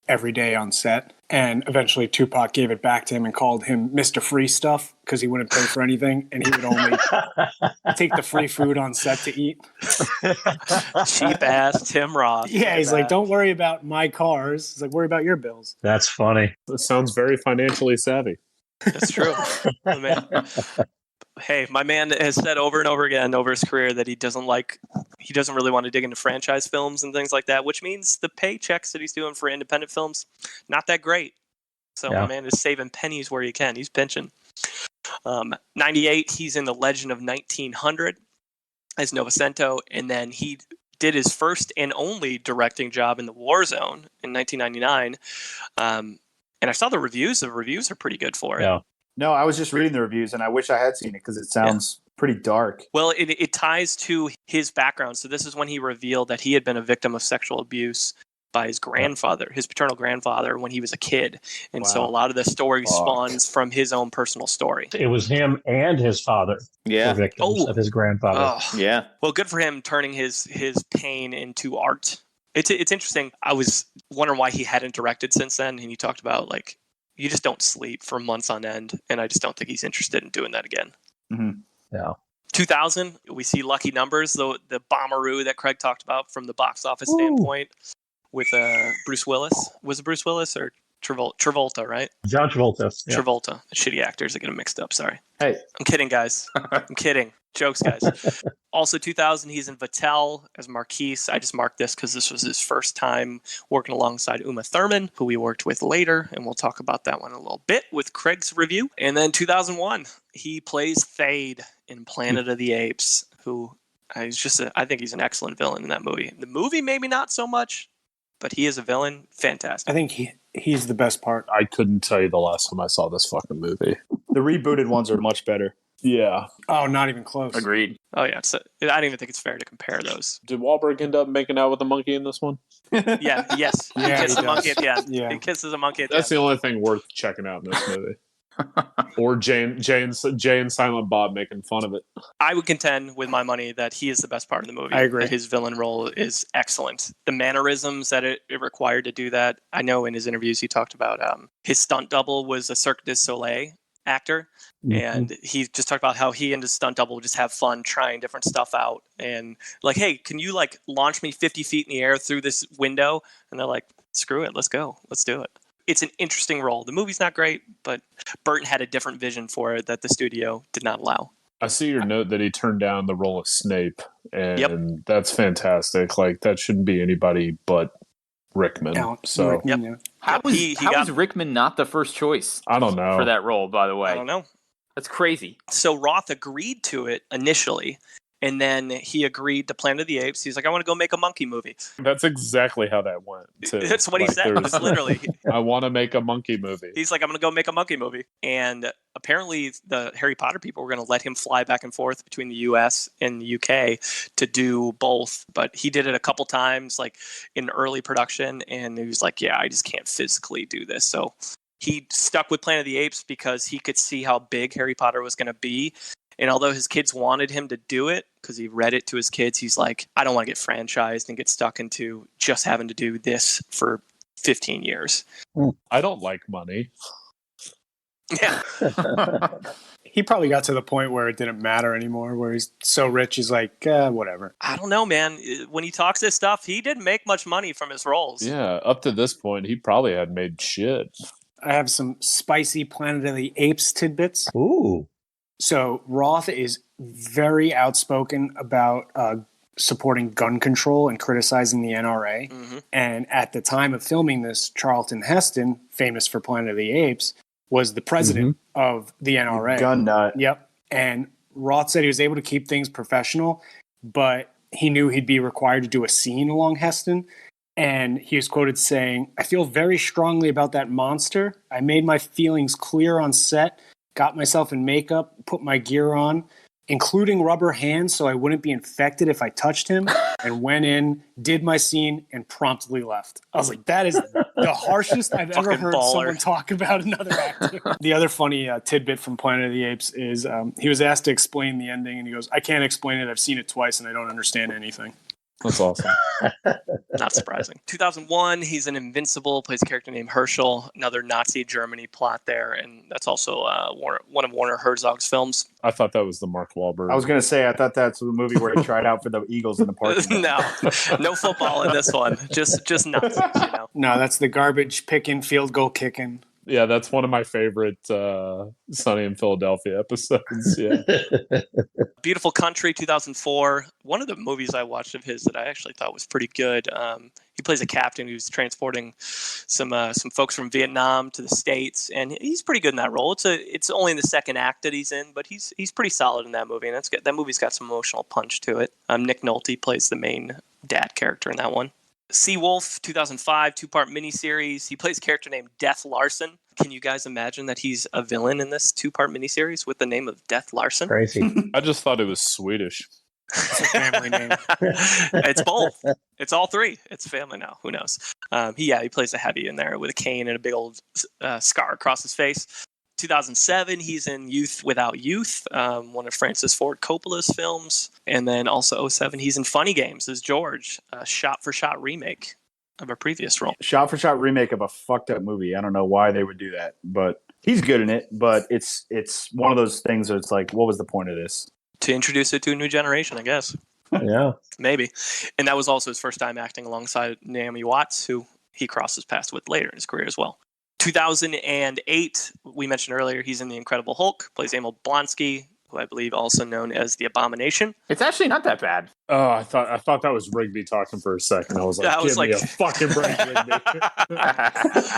every day on set. And eventually Tupac gave it back to him and called him Mr. Free Stuff because he wouldn't pay for anything. And he would only take the free food on set to eat. Cheap ass Tim Roth. Yeah, he's like, don't worry about my cars. He's like, worry about your bills. That's funny. That sounds very financially savvy. That's true. Man. Hey, my man has said over and over again over his career that he doesn't really want to dig into franchise films and things like that, which means the paychecks that he's doing for independent films, not that great. So my man is saving pennies where he can. He's pinching. 98, he's in The Legend of 1900 as Novecento, and then he did his first and only directing job in The War Zone in 1999. And I saw the reviews. The reviews are pretty good for it. Yeah. No, I was just reading the reviews, and I wish I had seen it because it sounds pretty dark. Well, it ties to his background. So this is when he revealed that he had been a victim of sexual abuse by his grandfather, his paternal grandfather, when he was a kid. And so a lot of the story spawns from his own personal story. It was him and his father were victims of his grandfather. Oh. Yeah. Well, good for him turning his pain into art. It's interesting. I was wondering why he hadn't directed since then, and he talked about, like, you just don't sleep for months on end, and I just don't think he's interested in doing that again. Mm-hmm. Yeah. 2000, we see Lucky Numbers, the bombaroo that Craig talked about from the box office standpoint, with Bruce Willis. Was it Bruce Willis or Travolta, right? John Travolta. Yeah. Travolta. Shitty actors. I get them mixed up. Sorry. Hey. I'm kidding, guys. I'm kidding. Jokes, guys. Also, 2000, he's in Vatel as Marquise. I just marked this because this was his first time working alongside Uma Thurman, who we worked with later, and we'll talk about that one a little bit with Craig's review. And then 2001, he plays Thade in Planet of the Apes, who I think he's an excellent villain in that movie. The movie, maybe not so much, but he is a villain. Fantastic. I think he's the best part. I couldn't tell you the last time I saw this fucking movie. The rebooted ones are much better. Yeah. Oh, not even close. Agreed. Oh, yeah. I don't even think it's fair to compare those. Did Wahlberg end up making out with a monkey in this one? Yeah. Yes. He kisses a monkey at the end. Yeah. He kisses a monkey at the end. That's the only thing worth checking out in this movie. Or Jay and Silent Bob making fun of it. I would contend with my money that he is the best part of the movie. I agree. That his villain role is excellent. The mannerisms that it required to do that. I know in his interviews he talked about his stunt double was a Cirque du Soleil actor. Mm-hmm. And he just talked about how he and his stunt double would just have fun trying different stuff out. And like, hey, can you like launch me 50 feet in the air through this window? And they're like, screw it. Let's go. Let's do it. It's an interesting role. The movie's not great, but Burton had a different vision for it that the studio did not allow. I see your note that he turned down the role of Snape, and that's fantastic. Like, that shouldn't be anybody but Rickman. How was Rickman not the first choice? I don't know. For that role, by the way. I don't know. That's crazy. So Roth agreed to it initially, and then he agreed to Planet of the Apes. He's like, I want to go make a monkey movie. That's exactly how that went, too. That's what he said, literally. I want to make a monkey movie. He's like, I'm going to go make a monkey movie. And apparently the Harry Potter people were going to let him fly back and forth between the US and the UK to do both. But he did it a couple times, like in early production. And he was like, yeah, I just can't physically do this. So he stuck with Planet of the Apes because he could see how big Harry Potter was going to be. And although his kids wanted him to do it because he read it to his kids, he's like, I don't want to get franchised and get stuck into just having to do this for 15 years. I don't like money. Yeah. He probably got to the point where it didn't matter anymore, where he's so rich, he's like, whatever. I don't know, man. When he talks this stuff, he didn't make much money from his roles. Yeah, up to this point, he probably had made shit. I have some spicy Planet of the Apes tidbits. Ooh. So Roth is very outspoken about supporting gun control and criticizing the NRA. Mm-hmm. And at the time of filming this, Charlton Heston, famous for Planet of the Apes, was the president of the NRA. Gun nut. Yep. And Roth said he was able to keep things professional, but he knew he'd be required to do a scene along Heston. And he was quoted saying, I feel very strongly about that monster. I made my feelings clear on set. Got myself in makeup, put my gear on, including rubber hands so I wouldn't be infected if I touched him, and went in, did my scene, and promptly left. I was like, that is the harshest I've ever Fucking heard baller. someone talk about another actor. The other funny tidbit from Planet of the Apes is he was asked to explain the ending, and he goes, "I can't explain it. I've seen it twice, and I don't understand anything." That's awesome. Not surprising. 2001, he's in Invincible, plays a character named Herschel, another Nazi Germany plot there, and that's also one of Werner Herzog's films. I thought that was the Mark Wahlberg. I was going to say, I thought that's the movie where he tried out for the Eagles in the parking lot. No football in this one. Just Nazis, you know. No, that's the garbage picking, field goal kicking. Yeah, that's one of my favorite Sunny in Philadelphia episodes. Yeah. Beautiful Country, 2004. One of the movies I watched of his that I actually thought was pretty good. He plays a captain who's transporting some folks from Vietnam to the States, and he's pretty good in that role. It's only in the second act that he's in, but he's pretty solid in that movie, and that's good. That movie's got some emotional punch to it. Nick Nolte plays the main dad character in that one. Seawolf, 2005, 2-part miniseries. He plays a character named Death Larson. Can you guys imagine that he's a villain in this 2-part miniseries with the name of Death Larson? Crazy. I just thought it was Swedish. It's a family name. It's both. It's all three. It's family now. Who knows? He plays a heavy in there with a cane and a big old scar across his face. 2007, he's in Youth Without Youth, one of Francis Ford Coppola's films. And then also 2007, he's in Funny Games as George, a shot-for-shot remake of a previous role. Shot-for-shot remake of a fucked up movie. I don't know why they would do that, but he's good in it. But it's one of those things where it's like, what was the point of this? To introduce it to a new generation, I guess. Yeah. Maybe. And that was also his first time acting alongside Naomi Watts, who he crosses paths with later in his career as well. 2008, we mentioned earlier, he's in The Incredible Hulk, plays Emil Blonsky, who I believe also known as the Abomination. It's actually not that bad. Oh, I thought that was Rigby talking for a second. I was like, give me a fucking break, Rigby.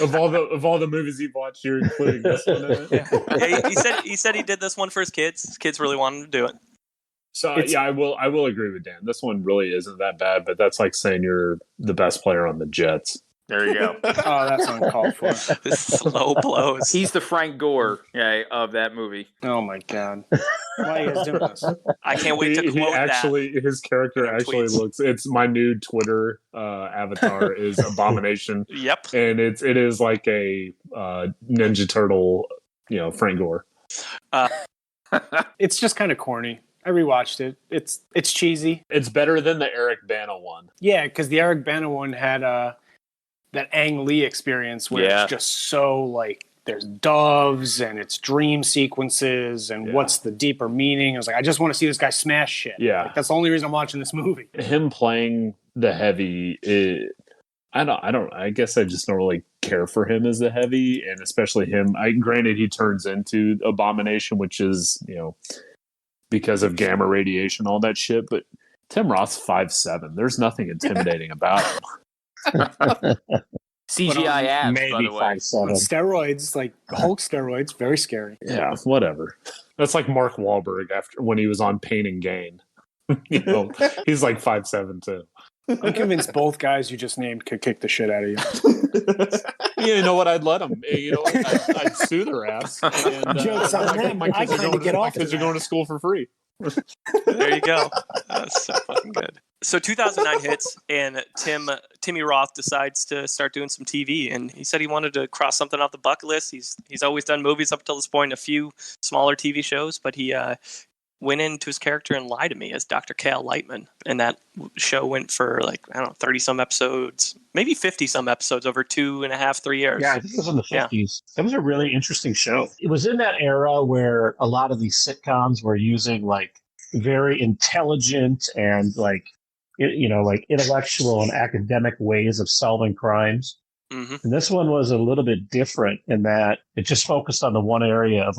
of all the movies you've watched, you're including this one in it. Yeah, he said he did this one for his kids. His kids really wanted him to do it. So I will agree with Dan. This one really isn't that bad, but that's like saying you're the best player on the Jets. There you go. Oh, that's uncalled for. Slow blows. He's the Frank Gore of that movie. Oh my god! Why are you guys doing this? I can't wait to quote his character actually tweets. looks. It's my new Twitter avatar is Abomination. Yep. And it is like a Ninja Turtle, Frank Gore. It's just kind of corny. I rewatched it. It's cheesy. It's better than the Eric Bana one. Yeah, because the Eric Bana one had that Ang Lee experience where it's just so like there's doves and it's dream sequences and what's the deeper meaning. I was like, I just want to see this guy smash shit. Yeah. Like, that's the only reason I'm watching this movie. Him playing the heavy, I guess I just don't really care for him as the heavy, and especially him. Granted, he turns into Abomination, which is, because of gamma radiation, all that shit, but Tim Roth's 5'7". There's nothing intimidating about him. CGI abs, maybe by the way. 5'7". Steroids, like Hulk steroids, very scary. Yeah, whatever. That's like Mark Wahlberg when he was on Pain and Gain. He's like 5'7" too. I'm convinced both guys you just named could kick the shit out of you. You know what? I'd let them. You know what? I'd sue their ass. And, Joke's on them. my kids are going to school for free. There you go. That's so fucking good. So 2009 hits, and Timmy Roth decides to start doing some TV, and he said he wanted to cross something off the bucket list. He's always done movies up until this point, a few smaller TV shows, but he went into his character and Lie to Me as Dr. Cal Lightman, and that show went for 30 some episodes, maybe 50 some episodes over 2.5-3 years. Yeah, I think it was in the 50s. It was a really interesting show. It was in that era where a lot of these sitcoms were using very intelligent and intellectual and academic ways of solving crimes. Mm-hmm. And this one was a little bit different in that it just focused on the one area of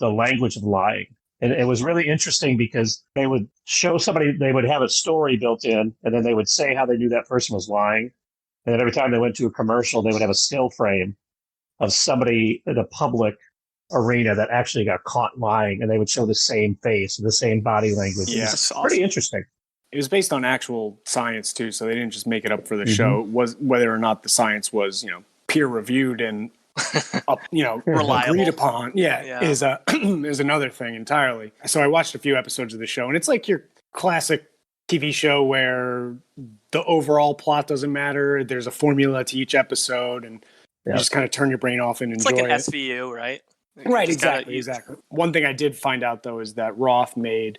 the language of lying. And it was really interesting because they would show somebody, they would have a story built in, and then they would say how they knew that person was lying. And then every time they went to a commercial, they would have a still frame of somebody in a public arena that actually got caught lying, and they would show the same face, the same body language. Yeah, it's pretty interesting. It was based on actual science too, so they didn't just make it up for the show. It was whether or not the science was, peer reviewed and reliable, agreed upon. Is another thing entirely. So I watched a few episodes of the show, and it's like your classic TV show where the overall plot doesn't matter. There's a formula to each episode, and you just kind of turn your brain off and It's enjoy like an it. SVU, right? Right, exactly. One thing I did find out, though, is that Roth made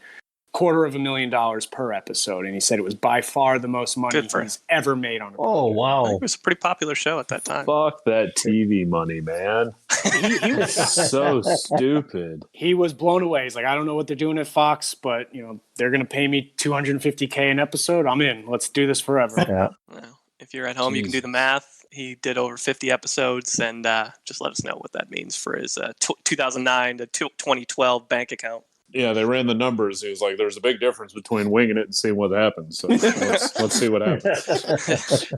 $250,000 per episode, and he said it was by far the most money he's ever made on a Oh, wow. It was a pretty popular show at that time. Fuck that TV money, man. he was So stupid. He was blown away. He's like, I don't know what they're doing at Fox, but they're going to pay me $250K an episode. I'm in. Let's do this forever. Yeah. Well, if you're at home, you can do the math. He did over 50 episodes, and just let us know what that means for his 2009 to 2012 bank account. Yeah, they ran the numbers. He was like, there's a big difference between winging it and seeing what happens. So let's see what happens.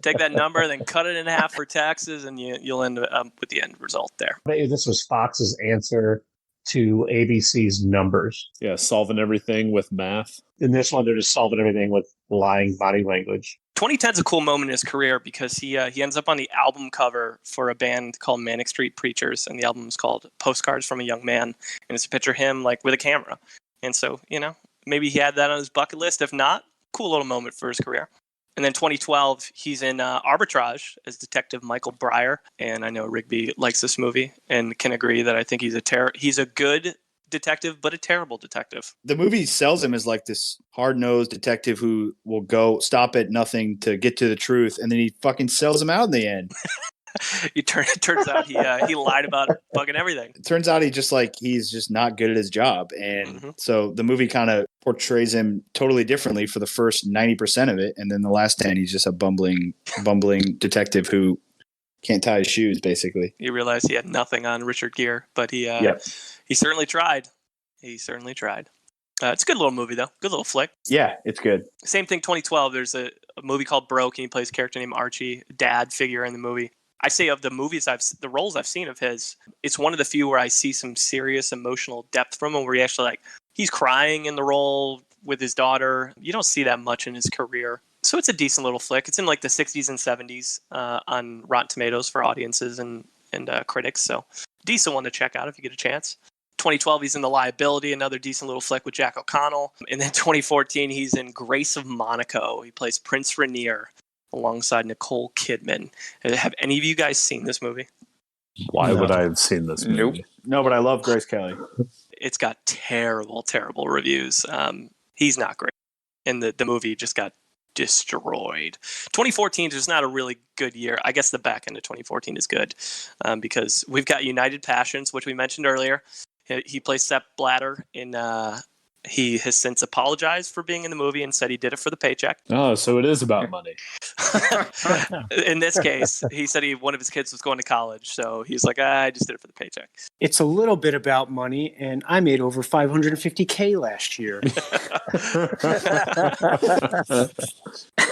Take that number, then cut it in half for taxes, and you'll end up with the end result there. Maybe this was Fox's answer to ABC's Numbers. Yeah, solving everything with math. In this one, they're just solving everything with lying body language. 2010 is a cool moment in his career because he ends up on the album cover for a band called Manic Street Preachers, and the album is called Postcards from a Young Man, and it's a picture of him like with a camera. And so, maybe he had that on his bucket list. If not, cool little moment for his career. And then 2012, he's in Arbitrage as Detective Michael Breyer, and I know Rigby likes this movie and can agree that I think he's a good detective, but a terrible detective. The movie sells him as like this hard-nosed detective who will go stop at nothing to get to the truth, and then he fucking sells him out in the end. It turns out he lied about fucking everything. It turns out he's just not good at his job, and so the movie kind of portrays him totally differently for the first 90% of it, and then the last 10 he's just a bumbling detective who can't tie his shoes, basically. You realize he had nothing on Richard Gere, but he certainly tried. He certainly tried. It's a good little movie, though. Good little flick. Yeah, it's good. Same thing, 2012. There's a movie called Broke, and he plays a character named Archie, dad figure in the movie. I say of the the roles I've seen of his, it's one of the few where I see some serious emotional depth from him, where he actually he's crying in the role with his daughter. You don't see that much in his career. So it's a decent little flick. It's in like the 60s and 70s on Rotten Tomatoes for audiences and critics. So decent one to check out if you get a chance. 2012, he's in The Liability, another decent little flick with Jack O'Connell. And then 2014, he's in Grace of Monaco. He plays Prince Rainier alongside Nicole Kidman. Have any of you guys seen this movie? Why would I have seen this movie? Nope. No, but I love Grace Kelly. It's got terrible, terrible reviews. He's not great. And the movie just got destroyed. 2014 is not a really good year. I guess the back end of 2014 is good because we've got United Passions, which we mentioned earlier. He plays Sepp Blatter in. He has since apologized for being in the movie and said he did it for the paycheck. Oh, so it is about money. In this case, he said one of his kids was going to college, so he's like, I just did it for the paycheck. It's a little bit about money, and I made over $550K last year.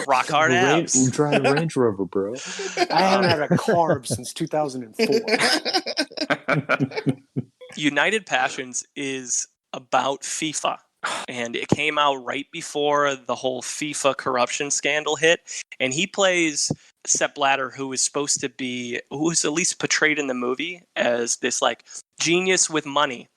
Rock hard abs. I'm driving a Range Rover, bro. I haven't had a carb since 2004. United Passions is about FIFA, and it came out right before the whole FIFA corruption scandal hit, and he plays Sepp Blatter, who is supposed to be, who's at least portrayed in the movie as this like genius with money,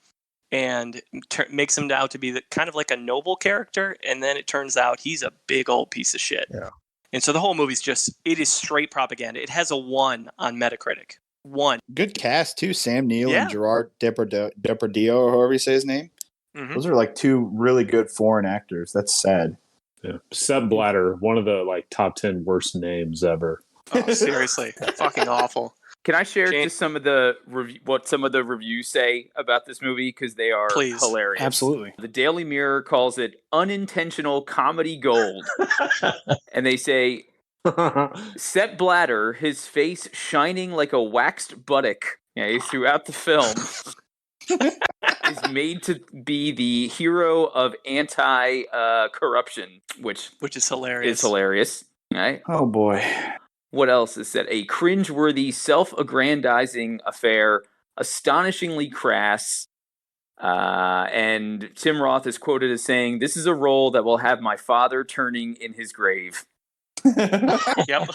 and makes him out to be kind of like a noble character, and then it turns out he's a big old piece of shit. Yeah. And so the whole movie's it is straight propaganda. It has a 1 on Metacritic. 1. Good cast too. Sam Neill Yeah. and Gerard Depardieu, or however you say his name. Mm-hmm. Those are like 2 really good foreign actors. That's sad. Yeah. Sepp Blatter, one of the like top 10 worst names ever. Oh, seriously. Fucking awful. Can I share just some of the what some of the reviews say about this movie, because they are hilarious? Absolutely. The Daily Mirror calls it unintentional comedy gold, and they say Sepp Blatter, his face shining like a waxed buttock throughout the film, is made to be the hero of anti-corruption, which is hilarious. Is hilarious. Right? Oh boy. What else is said? A cringeworthy, self-aggrandizing affair, astonishingly crass. And Tim Roth is quoted as saying, "This is a role that will have my father turning in his grave." Yep.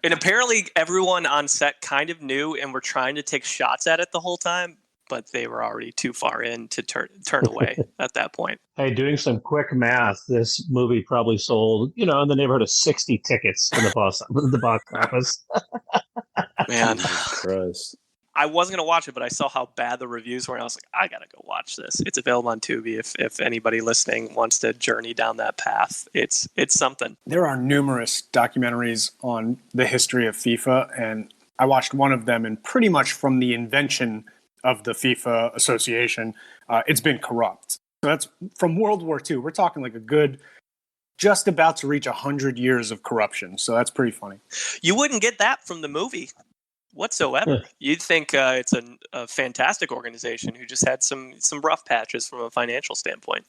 And apparently everyone on set kind of knew and were trying to take shots at it the whole time, but they were already too far in to turn away at that point. Hey, doing some quick math, this movie probably sold, in the neighborhood of 60 tickets in the box office. Man, Jesus Christ. I wasn't going to watch it, but I saw how bad the reviews were, and I was like, I got to go watch this. It's available on Tubi if anybody listening wants to journey down that path. It's something. There are numerous documentaries on the history of FIFA, and I watched one of them, and pretty much from the invention of the FIFA association, it's been corrupt. So that's from World War II. We're talking like a good, just about to reach 100 years of corruption. So that's pretty funny. You wouldn't get that from the movie whatsoever. You'd think it's a fantastic organization who just had some rough patches from a financial standpoint.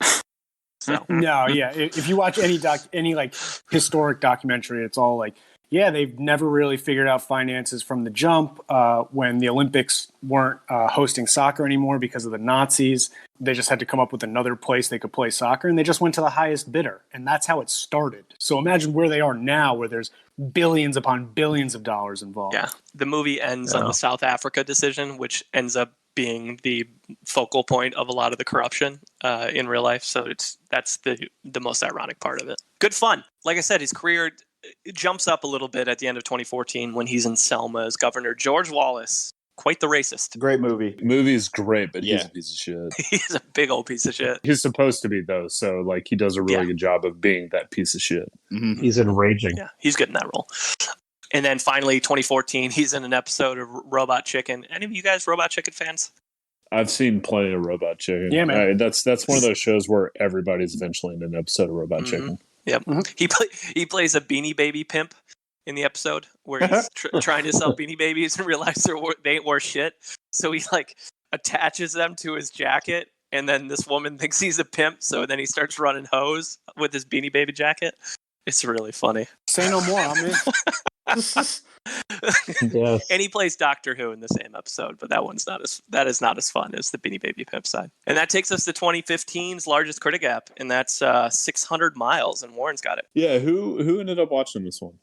So No, yeah. If you watch any like historic documentary, it's all like, yeah, they've never really figured out finances from the jump. When the Olympics weren't hosting soccer anymore because of the Nazis, they just had to come up with another place they could play soccer, and they just went to the highest bidder. And that's how it started. So imagine where they are now, where there's billions upon billions of dollars involved. yeah, the movie ends on the South Africa decision, which ends up being the focal point of a lot of the corruption in real life. So that's the most ironic part of it. Good fun. Like I said, his career jumps up a little bit at the end of 2014 when he's in Selma as governor. George Wallace, quite the racist. Great movie. Movie's great, but he's Yeah. a piece of shit. He's a big old piece of shit. He's supposed to be, though, so like he does a really Yeah. good job of being that piece of shit. Mm-hmm. He's enraging. Yeah, he's good in that role. And then finally, 2014, he's in an episode of Robot Chicken. Any of you guys Robot Chicken fans? I've seen plenty of Robot Chicken. Yeah, man. That's one of those shows where everybody's eventually in an episode of Robot Chicken. Yep. He plays a Beanie Baby pimp in the episode where he's trying to sell Beanie Babies and realizes they ain't worth shit. So he like attaches them to his jacket, and then this woman thinks he's a pimp. So then he starts running hose with his Beanie Baby jacket. It's really funny. Say no more. I'm in. Yes. And he plays Doctor Who in the same episode, but that is not as fun as the Beanie Baby Pimp side. And that takes us to 2015's largest critic gap, and that's 600 miles, and Warren's got it. Yeah, who ended up watching this one?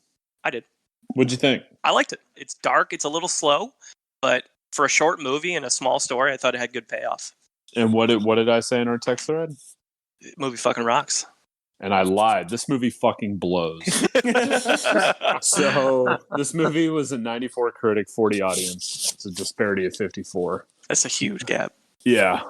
I did. What'd you think? I liked it. It's dark, it's a little slow, but for a short movie and a small story, I thought it had good payoff. And what did I say in our text thread? The movie fucking rocks. And I lied. This movie fucking blows. So this movie was a 94 critic, 40 audience. It's a disparity of 54. That's a huge gap. Yeah.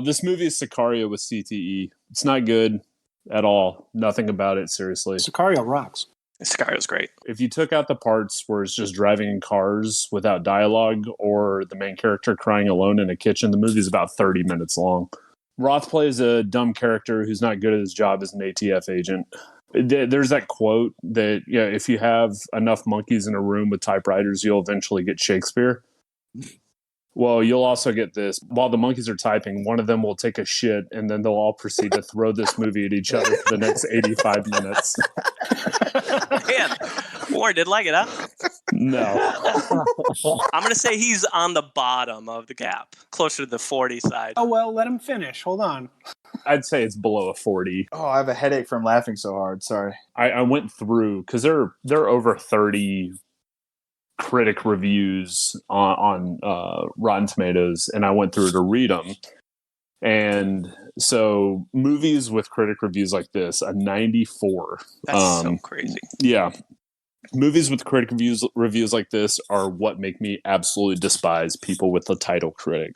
This movie is Sicario with CTE. It's not good at all. Nothing about it, seriously. Sicario rocks. Sicario's great. If you took out the parts where it's just driving in cars without dialogue or the main character crying alone in a kitchen, the movie's about 30 minutes long. Roth plays a dumb character who's not good at his job as an ATF agent. There's that quote that if you have enough monkeys in a room with typewriters, you'll eventually get Shakespeare. Well, you'll also get this. While the monkeys are typing, one of them will take a shit, and then they'll all proceed to throw this movie at each other for the next 85 minutes. Man, Warren didn't like it, huh? No. I'm going to say he's on the bottom of the gap, closer to the 40 side. Oh, well, let him finish. Hold on. I'd say it's below a 40. Oh, I have a headache from laughing so hard. Sorry. I went through, because there are over 30 critic reviews on Rotten Tomatoes, and I went through to read them. And so movies with critic reviews like this, a 94. That's so crazy. Yeah. Movies with critic reviews like this are what make me absolutely despise people with the title critic.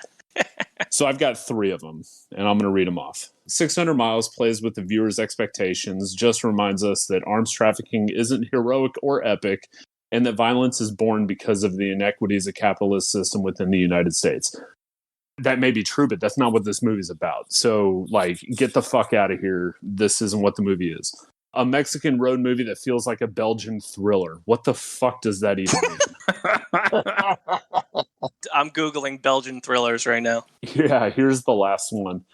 So I've got 3 of them, and I'm going to read them off. 600 Miles plays with the viewer's expectations, just reminds us that arms trafficking isn't heroic or epic, and that violence is born because of the inequities of capitalist system within the United States. That may be true, but that's not what this movie's about. So, get the fuck out of here. This isn't what the movie is. A Mexican road movie that feels like a Belgian thriller. What the fuck does that even mean? I'm Googling Belgian thrillers right now. Yeah, here's the last one.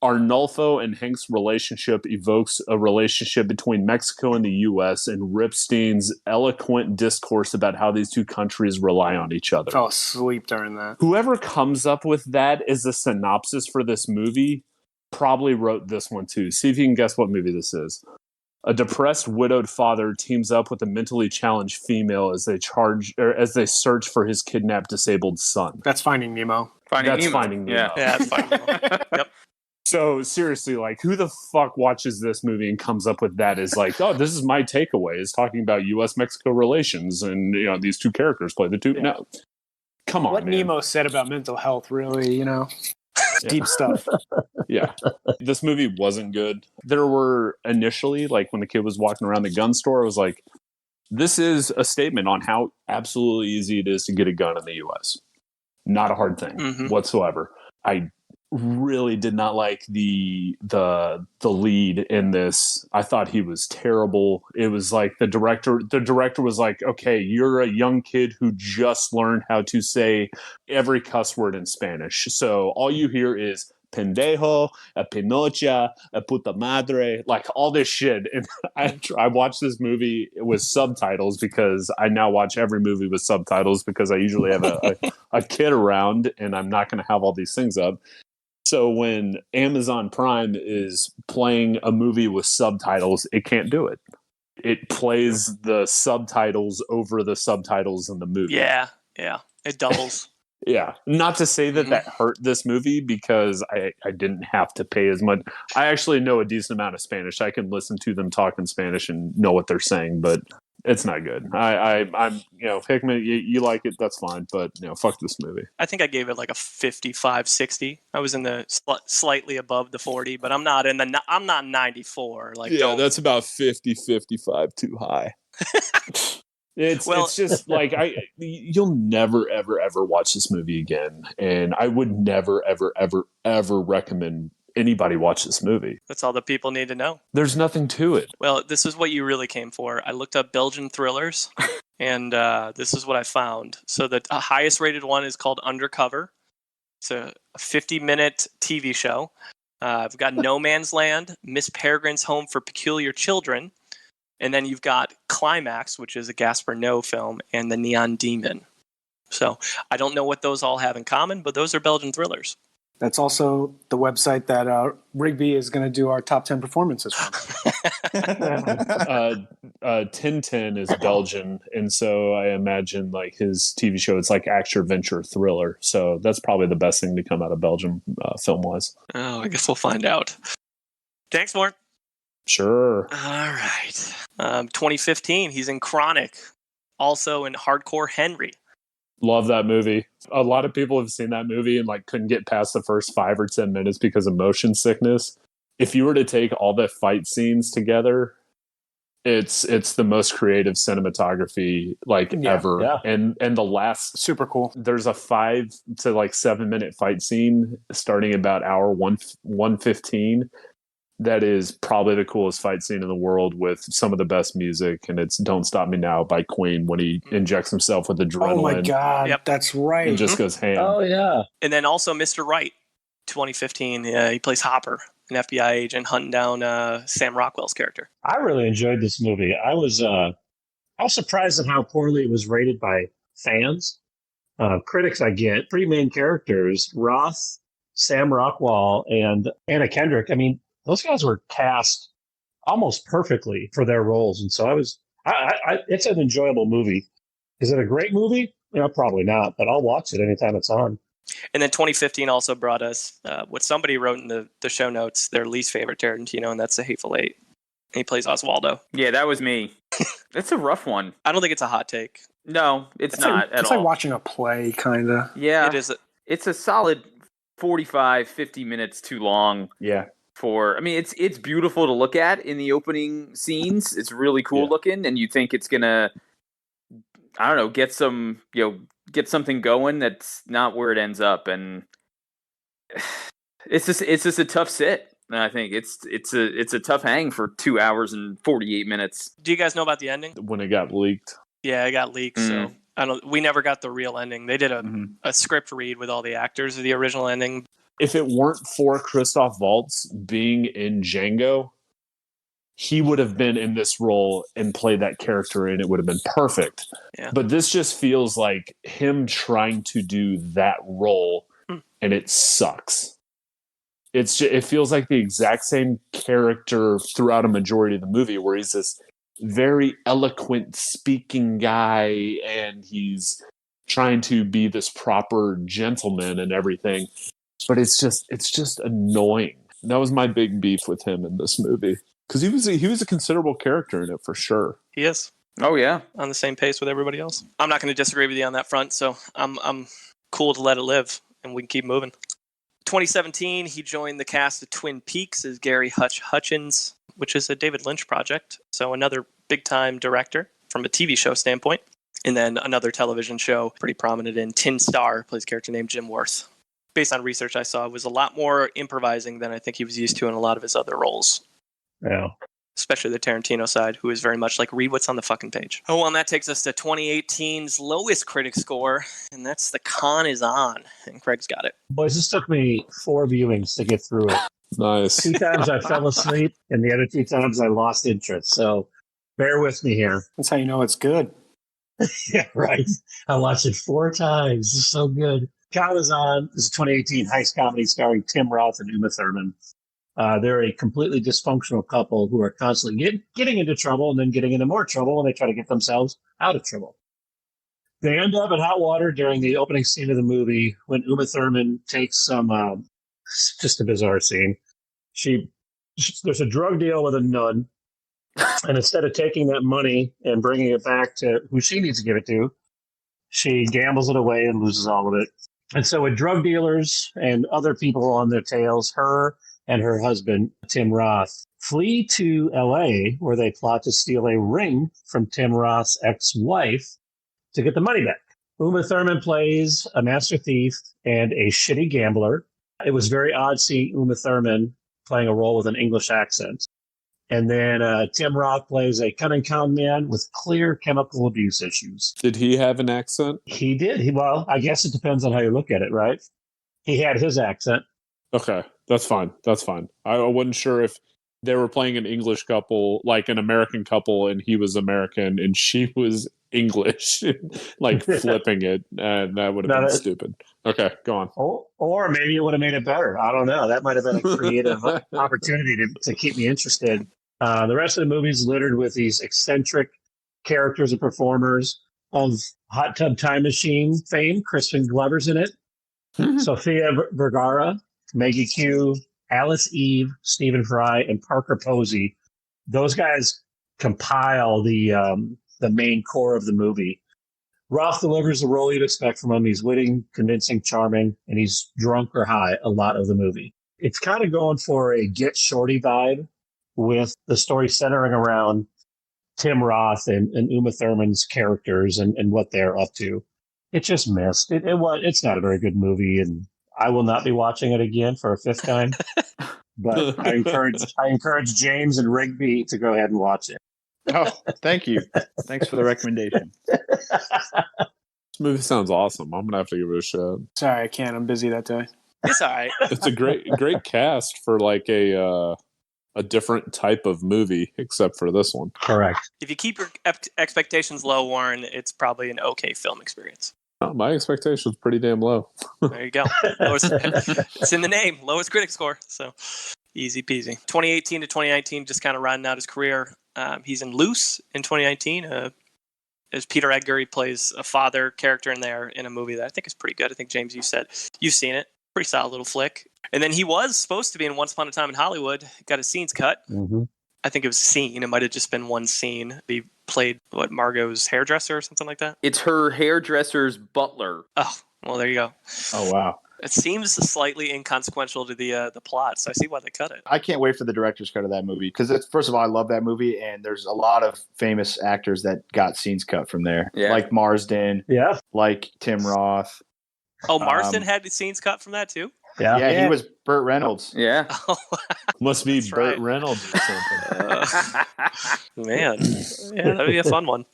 Arnulfo and Hank's relationship evokes a relationship between Mexico and the U.S. and Ripstein's eloquent discourse about how these two countries rely on each other. Fell asleep during that. Whoever comes up with that as a synopsis for this movie probably wrote this one too. See if you can guess what movie this is. A depressed widowed father teams up with a mentally challenged female as they search for his kidnapped disabled son. That's Finding Nemo. Finding Nemo. Yeah, Yeah, that's Finding Nemo. Yep. So seriously, like, who the fuck watches this movie and comes up with that is like, oh, this is my takeaway, is talking about U.S.-Mexico relations, and these two characters play the two. Yeah. No, come on, What man. Nemo said about mental health, really, deep stuff. Yeah, this movie wasn't good. There were initially, like, when the kid was walking around the gun store, I was like, this is a statement on how absolutely easy it is to get a gun in the U.S. Not a hard thing whatsoever. I really did not like the lead in this. I thought he was terrible. It was like the director was like, okay, you're a young kid who just learned how to say every cuss word in Spanish, so all you hear is pendejo, a pinocha, a puta madre, like all this shit. And I watched this movie with subtitles because I now watch every movie with subtitles because I usually have a kid around and I'm not going to have all these things up. So when Amazon Prime is playing a movie with subtitles, it can't do it. It plays the subtitles over the subtitles in the movie. Yeah. It doubles. Yeah. Not to say that hurt this movie, because I didn't have to pay as much. I actually know a decent amount of Spanish. I can listen to them talk in Spanish and know what they're saying, but it's not good. I'm Hickman, you like it, that's fine, but fuck this movie. I think I gave it like a 55, 60. I was in the slightly above the 40, but I'm not 94. Like, that's about 50, 55 too high. It's just like you'll never ever watch this movie again, and I would never ever recommend anybody watch this movie. That's all the people need to know. There's nothing to it. Well, this is what you really came for. I looked up Belgian thrillers, and this is what I found. So the highest rated one is called Undercover. It's a 50-minute TV show. I've got No Man's Land, Miss Peregrine's Home for Peculiar Children, and then you've got Climax, which is a Gaspar Noé film, and The Neon Demon. So I don't know what those all have in common, but those are Belgian thrillers. That's also the website that Rigby is going to do our top 10 performances from. Tintin is Belgian, and so I imagine like his TV show, it's like action adventure thriller. So that's probably the best thing to come out of Belgium film-wise. Oh, I guess we'll find out. Thanks, Mort. Sure. All right. 2015, he's in Chronic, also in Hardcore Henry. Love that movie. A lot of people have seen that movie and like couldn't get past the first 5 or 10 minutes because of motion sickness. If you were to take all the fight scenes together, it's the most creative cinematography ever. Yeah. And the last, super cool. There's a 5 to 7 minute fight scene starting about hour 1:15. That is probably the coolest fight scene in the world with some of the best music, and it's Don't Stop Me Now by Queen when he injects himself with adrenaline. Oh my God, yep. That's right. And just goes ham. Oh yeah. And then also Mr. Right, 2015. He plays Hopper, an FBI agent hunting down Sam Rockwell's character. I really enjoyed this movie. I was surprised at how poorly it was rated by fans. Critics, I get. 3 main characters, Roth, Sam Rockwell, and Anna Kendrick. I mean, those guys were cast almost perfectly for their roles. And so it's an enjoyable movie. Is it a great movie? Probably not, but I'll watch it anytime it's on. And then 2015 also brought us what somebody wrote in the show notes, their least favorite Tarantino, and that's The Hateful Eight. He plays Oswaldo. Yeah, that was me. That's a rough one. I don't think it's a hot take. No, it's not at all. It's like watching a play, kind of. Yeah. It is. It's a solid 45, 50 minutes too long. Yeah. It's beautiful to look at in the opening scenes. It's really cool looking, and you think it's gonna, I don't know, get something going. That's not where it ends up, and it's just a tough sit. I think it's a tough hang for 2 hours and 48 minutes. Do you guys know about the ending? When it got leaked. Yeah, it got leaked. So we never got the real ending. They did a script read with all the actors of the original ending. If it weren't for Christoph Waltz being in Django, he would have been in this role and played that character, and it would have been perfect. Yeah. But this just feels like him trying to do that role, and it sucks. it feels like the exact same character throughout a majority of the movie, where he's this very eloquent speaking guy, and he's trying to be this proper gentleman and everything. But it's just annoying. That was my big beef with him in this movie, because he was a considerable character in it for sure. He is. Oh yeah, on the same pace with everybody else. I'm not going to disagree with you on that front, so I'm cool to let it live, and we can keep moving. 2017, he joined the cast of Twin Peaks as Gary Hutchins, which is a David Lynch project, so another big-time director from a TV show standpoint. And then another television show, pretty prominent in Tin Star, plays a character named Jim Worth. Based on research I saw, was a lot more improvising than I think he was used to in a lot of his other roles. Yeah. Especially the Tarantino side, who is very much like, read what's on the fucking page. Oh, well, and that takes us to 2018's lowest critic score, and that's The Con is On, and Craig's got it. Boys, this took me 4 viewings to get through it. Nice. 2 times I fell asleep, and the other 2 times I lost interest. So bear with me here. That's how you know it's good. Yeah, right. I watched it 4 times. It's so good. Con is On is a 2018 heist comedy starring Tim Roth and Uma Thurman. They're a completely dysfunctional couple who are constantly getting into trouble and then getting into more trouble when they try to get themselves out of trouble. They end up in hot water during the opening scene of the movie when Uma Thurman takes some, just a bizarre scene. There's a drug deal with a nun, and instead of taking that money and bringing it back to who she needs to give it to, she gambles it away and loses all of it. And so with drug dealers and other people on their tails, her and her husband, Tim Roth, flee to L.A., where they plot to steal a ring from Tim Roth's ex-wife to get the money back. Uma Thurman plays a master thief and a shitty gambler. It was very odd seeing Uma Thurman playing a role with an English accent. And then Tim Roth plays a Cunningham man with clear chemical abuse issues. Did he have an accent? He did. Well, I guess it depends on how you look at it, right? He had his accent. Okay, that's fine. That's fine. I wasn't sure if they were playing an English couple, like an American couple, and he was American and she was English, like flipping it, and that would have been stupid. Okay, go on. Or maybe it would have made it better. I don't know. That might have been a creative opportunity to keep me interested. The rest of the movie is littered with these eccentric characters and performers of Hot Tub Time Machine fame. Crispin Glover's in it. Sofia Vergara, Maggie Q, Alice Eve, Stephen Fry, and Parker Posey. Those guys compile the main core of the movie. Roth delivers the role you'd expect from him. He's witty, convincing, charming, and he's drunk or high a lot of the movie. It's kind of going for a Get Shorty vibe, with the story centering around Tim Roth and Uma Thurman's characters and what they're up to. It just missed. It's not a very good movie, and I will not be watching it again for a 5th time. But I encourage James and Rigby to go ahead and watch it. Oh, thank you. Thanks for the recommendation. This movie sounds awesome. I'm gonna have to give it a shot. Sorry, I can't. I'm busy that day. It's all right. It's a great cast for like a different type of movie, except for this one. Correct. If you keep your expectations low, Warren, it's probably an okay film experience. Oh, my expectation's pretty damn low. There you go. It's in the name. Lowest critic score. So easy peasy. 2018 to 2019, just kind of rounding out his career. He's in Loose in 2019. As Peter Edgar, he plays a father character in there in a movie that I think is pretty good. I think, James, you said you've seen it. Pretty solid little flick. And then he was supposed to be in Once Upon a Time in Hollywood. Got his scenes cut. Mm-hmm. I think it was a scene. It might have just been one scene. He played, Margot's hairdresser or something like that? It's her hairdresser's butler. Oh, well, there you go. Oh, wow. It seems slightly inconsequential to the plot, so I see why they cut it. I can't wait for the director's cut of that movie, because first of all, I love that movie, and there's a lot of famous actors that got scenes cut from there, like Marsden, like Tim Roth. Oh, Marsden had the scenes cut from that too? Yeah, he was Burt Reynolds. Yeah. Must be That's Burt right. Reynolds or something. Man. Yeah, that would be a fun one.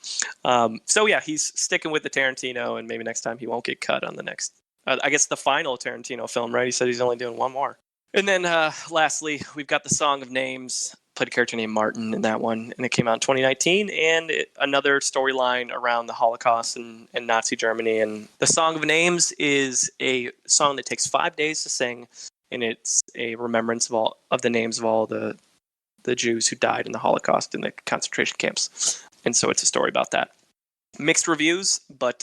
So, yeah, he's sticking with the Tarantino, and maybe next time he won't get cut on the next, I guess the final Tarantino film, right? He said he's only doing one more. And then lastly, we've got The Song of Names. Played a character named Martin in that one, and it came out in 2019, and another storyline around the Holocaust and Nazi Germany. And The Song of Names is a song that takes 5 days to sing, and it's a remembrance of the names of all the Jews who died in the Holocaust in the concentration camps. And so it's a story about that. Mixed reviews, but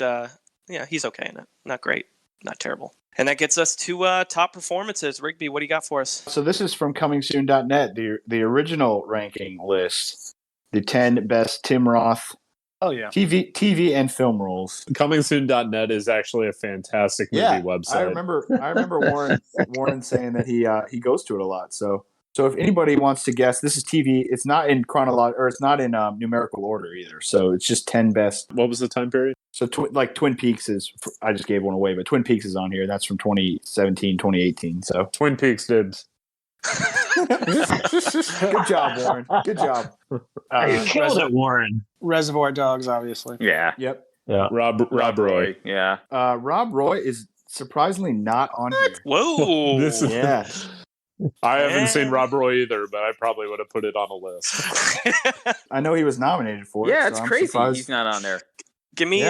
yeah, he's okay in it. Not great, not terrible. And that gets us to top performances. Rigby, what do you got for us? So this is from comingsoon.net, the original ranking list. The 10 best Tim Roth TV and film roles. Comingsoon.net is actually a fantastic movie website. I remember Warren saying that he goes to it a lot. So if anybody wants to guess, this is TV. It's not in it's not in numerical order either. So it's just 10 best. What was the time period? So Twin Peaks is, I just gave one away, but Twin Peaks is on here. That's from 2017, 2018. So Twin Peaks dibs. Good job, Warren. Good job. You killed it, Warren. Reservoir Dogs, obviously. Yeah. Yep. Yeah. Rob Roy. Yeah. Rob Roy is surprisingly not on here. Whoa. Yeah. I haven't seen Rob Roy either, but I probably would have put it on a list. I know he was nominated for it. Yeah, so it's I'm crazy surprised. he's not on there. Give me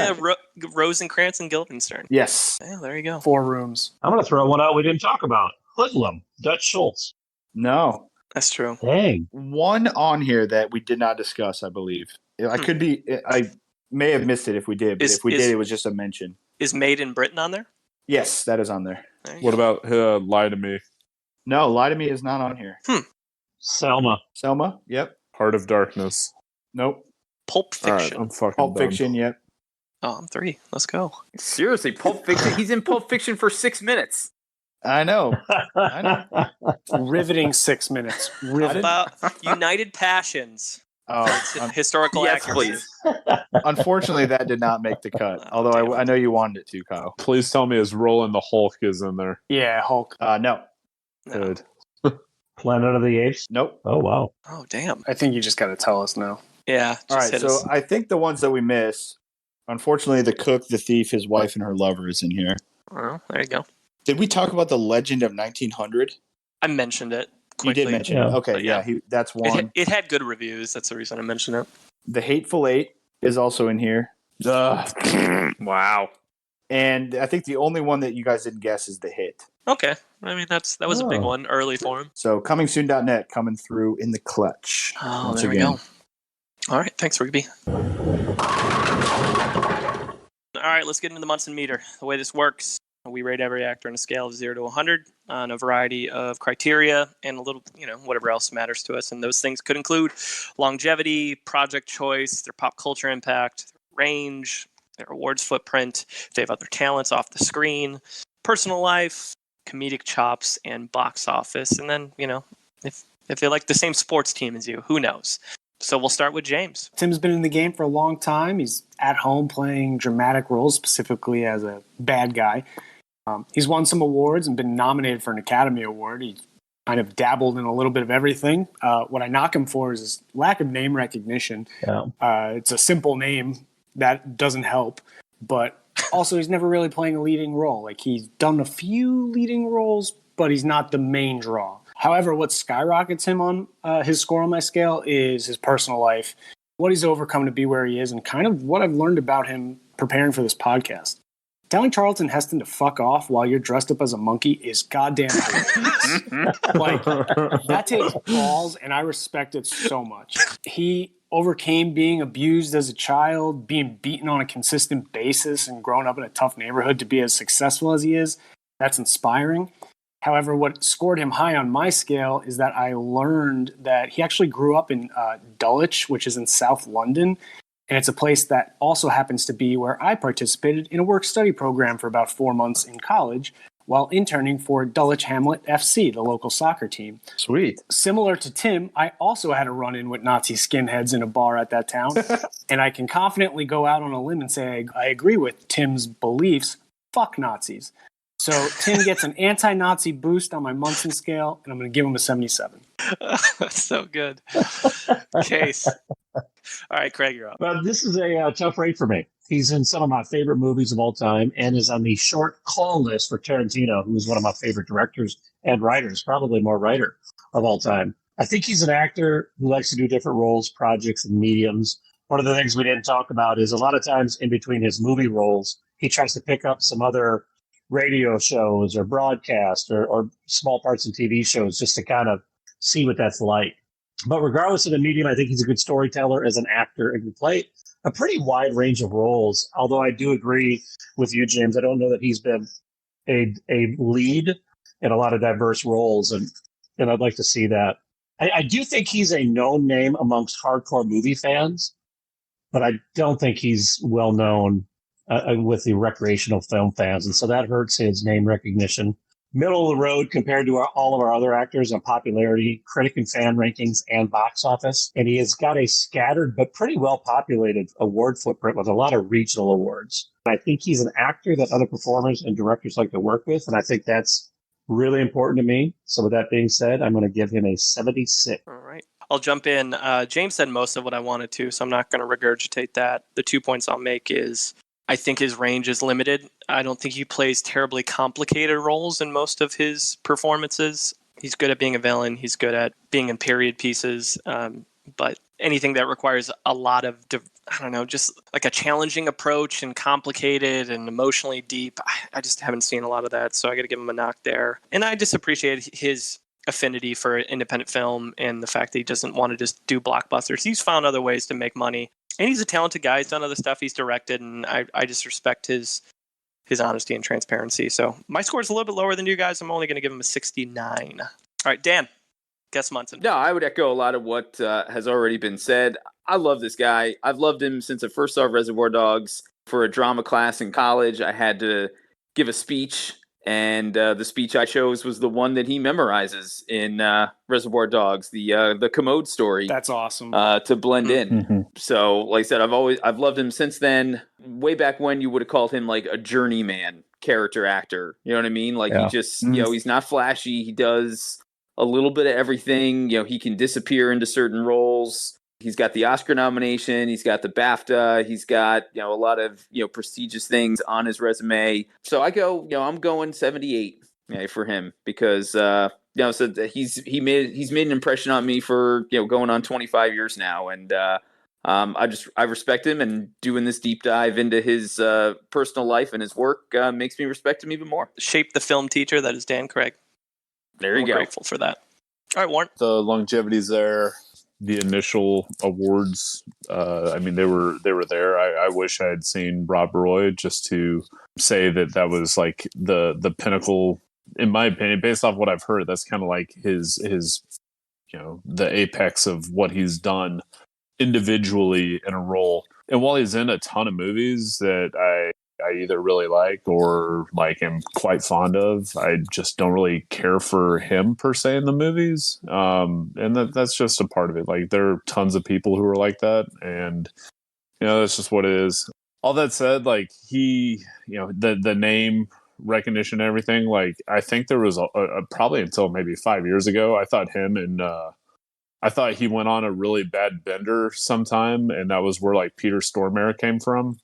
Rosencrantz and Guildenstern. Yes. Yeah, there you go. 4 Rooms. I'm going to throw one out we didn't talk about. Hoodlum, Dutch Schultz. No. That's true. Dang. One on here that we did not discuss, I believe. I may have missed it if we did, but if we did, it was just a mention. Is Made in Britain on there? Yes, that is on there. What about Lie to Me? No, Lie to Me is not on here. Selma. Selma? Yep. Heart of Darkness. Nope. Pulp All right, Fiction. I'm fucking Pulp done. Fiction, yep. Oh, I'm 3. Let's go. Seriously, Pulp Fiction. He's in Pulp Fiction for 6 minutes. I know. Riveting 6 minutes. How about United Passions? Oh, Historical Yes, accuracy. please. unfortunately, that did not make the cut. Although I know you wanted it to, Kyle. Please tell me his role in the Hulk is in there. Yeah, Hulk. No. No. Good. Planet of the Apes. Nope. Oh, wow. Oh, damn. I think you just got to tell us now. Yeah. All right, so I think the ones that we miss, unfortunately, the cook, the thief, his wife, and her lover is in here. Well, there you go. Did we talk about the Legend of 1900? I mentioned it quickly. You did mention it. Okay, But yeah, that's one. It had good reviews. That's the reason I mentioned it. The Hateful Eight is also in here. Wow. And I think the only one that you guys didn't guess is The Hit. Okay. I mean, that was a big one early for him. So comingsoon.net coming through in the clutch. Oh, once there we again. go. All right. Thanks, Rigby. All right. Let's get into the Munson Meter. The way this works, we rate every actor on a scale of 0 to 100 on a variety of criteria and a little, whatever else matters to us. And those things could include longevity, project choice, their pop culture impact, their range, their awards footprint, if they have other talents off the screen, personal life, comedic chops, and box office. And then, if they like the same sports team as you, who knows? So we'll start with James. Tim's been in the game for a long time. He's at home playing dramatic roles, specifically as a bad guy. He's won some awards and been nominated for an Academy Award. He's kind of dabbled in a little bit of everything. What I knock him for is his lack of name recognition. Yeah. It's a simple name that doesn't help, but also he's never really playing a leading role. Like, he's done a few leading roles, but he's not the main draw. However, what skyrockets him on his score on my scale is his personal life, what he's overcome to be where he is, and kind of what I've learned about him preparing for this podcast. Telling Charlton Heston to fuck off while you're dressed up as a monkey is goddamn hilarious. Like, that takes balls, and I respect it so much. He overcame being abused as a child, being beaten on a consistent basis, and growing up in a tough neighborhood to be as successful as he is. That's inspiring. However, what scored him high on my scale is that I learned that he actually grew up in Dulwich, which is in South London. And it's a place that also happens to be where I participated in a work-study program for about 4 months in college while interning for Dulwich Hamlet FC, the local soccer team. Sweet. Similar to Tim, I also had a run-in with Nazi skinheads in a bar at that town. And I can confidently go out on a limb and say I agree with Tim's beliefs. Fuck Nazis. So Tim gets an anti-Nazi boost on my Munson scale, and I'm going to give him a 77. That's so good. Case. All right, Craig, you're up. Well, this is a tough rate for me. He's in some of my favorite movies of all time and is on the short call list for Tarantino, who is one of my favorite directors and writers, probably more writer of all time. I think he's an actor who likes to do different roles, projects, and mediums. One of the things we didn't talk about is a lot of times in between his movie roles, he tries to pick up some other radio shows or broadcast or small parts in TV shows just to kind of see what that's like. But regardless of the medium, I think he's a good storyteller as an actor and can play a pretty wide range of roles. Although I do agree with you, James. I don't know that he's been a lead in a lot of diverse roles, and I'd like to see that. I do think he's a known name amongst hardcore movie fans, but I don't think he's well known with the recreational film fans, and so that hurts his name recognition. Middle of the road compared to all of our other actors on popularity, critic and fan rankings, and box office. And he has got a scattered but pretty well populated award footprint with a lot of regional awards. I think he's an actor that other performers and directors like to work with, and I think that's really important to me. So with that being said, I'm going to give him a 76. All right. I'll jump in. James said most of what I wanted to, so I'm not going to regurgitate that. The 2 points I'll make is I think his range is limited. I don't think he plays terribly complicated roles in most of his performances. He's good at being a villain. He's good at being in period pieces. But anything that requires a lot of, just like a challenging approach and complicated and emotionally deep, I just haven't seen a lot of that. So I got to give him a knock there. And I just appreciate his affinity for independent film and the fact that he doesn't want to just do blockbusters. He's found other ways to make money. And he's a talented guy. He's done other stuff. He's directed, and I just respect his honesty and transparency. So my score is a little bit lower than you guys. I'm only going to give him a 69. All right, Dan, guess Munson. No, I would echo a lot of what has already been said. I love this guy. I've loved him since I first saw Reservoir Dogs. For a drama class in college, I had to give a speech, and the speech I chose was the one that he memorizes in Reservoir Dogs, the commode story. That's awesome. To blend in. Mm-hmm. So, like I said, I've loved him since then. Way back when, you would have called him like a journeyman character actor. You know what I mean? Like he just, he's not flashy. He does a little bit of everything. He can disappear into certain roles. He's got the Oscar nomination. He's got the BAFTA. He's got, a lot of, prestigious things on his resume. So I go, I'm going 78 for him because, so he's made an impression on me for, going on 25 years now. And I respect him, and doing this deep dive into his personal life and his work makes me respect him even more. Shape the film teacher that is Dan Craig. There you go. Grateful for that. All right, Warren. The longevity's there. The initial awards, they were there. I wish I had seen Rob Roy just to say that was like the pinnacle, in my opinion, based off what I've heard. That's kind of like his the apex of what he's done individually in a role. And while he's in a ton of movies that I either really like or am quite fond of, I just don't really care for him per se in the movies. And that's just a part of it. Like, there are tons of people who are like that, and that's just what it is. All that said, he, the name recognition and everything, I think there was a probably until maybe 5 years ago, I thought he went on a really bad bender sometime, and that was where Peter Stormare came from.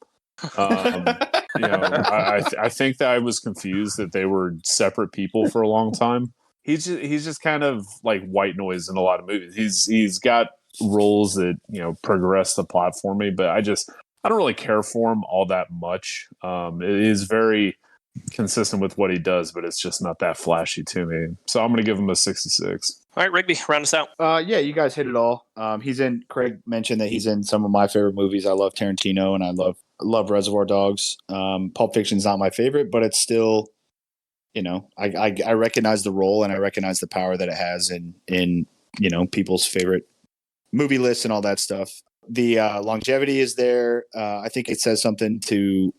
I think that I was confused that they wwere separate people for a long time. He's just kind of like white noise in a lot of movies. He's got roles that progress the plot for me, but I don't really care for him all that much. It is very consistent with what he does, but it's just not that flashy to me. So I'm going to give him a 66. All right, Rigby, round us out. Yeah, you guys hit it all. Craig mentioned that he's in some of my favorite movies. I love Tarantino, and I love Reservoir Dogs. Pulp Fiction's not my favorite, but it's still, I recognize the role, and I recognize the power that it has in people's favorite movie lists and all that stuff. The longevity is there. I think it says something to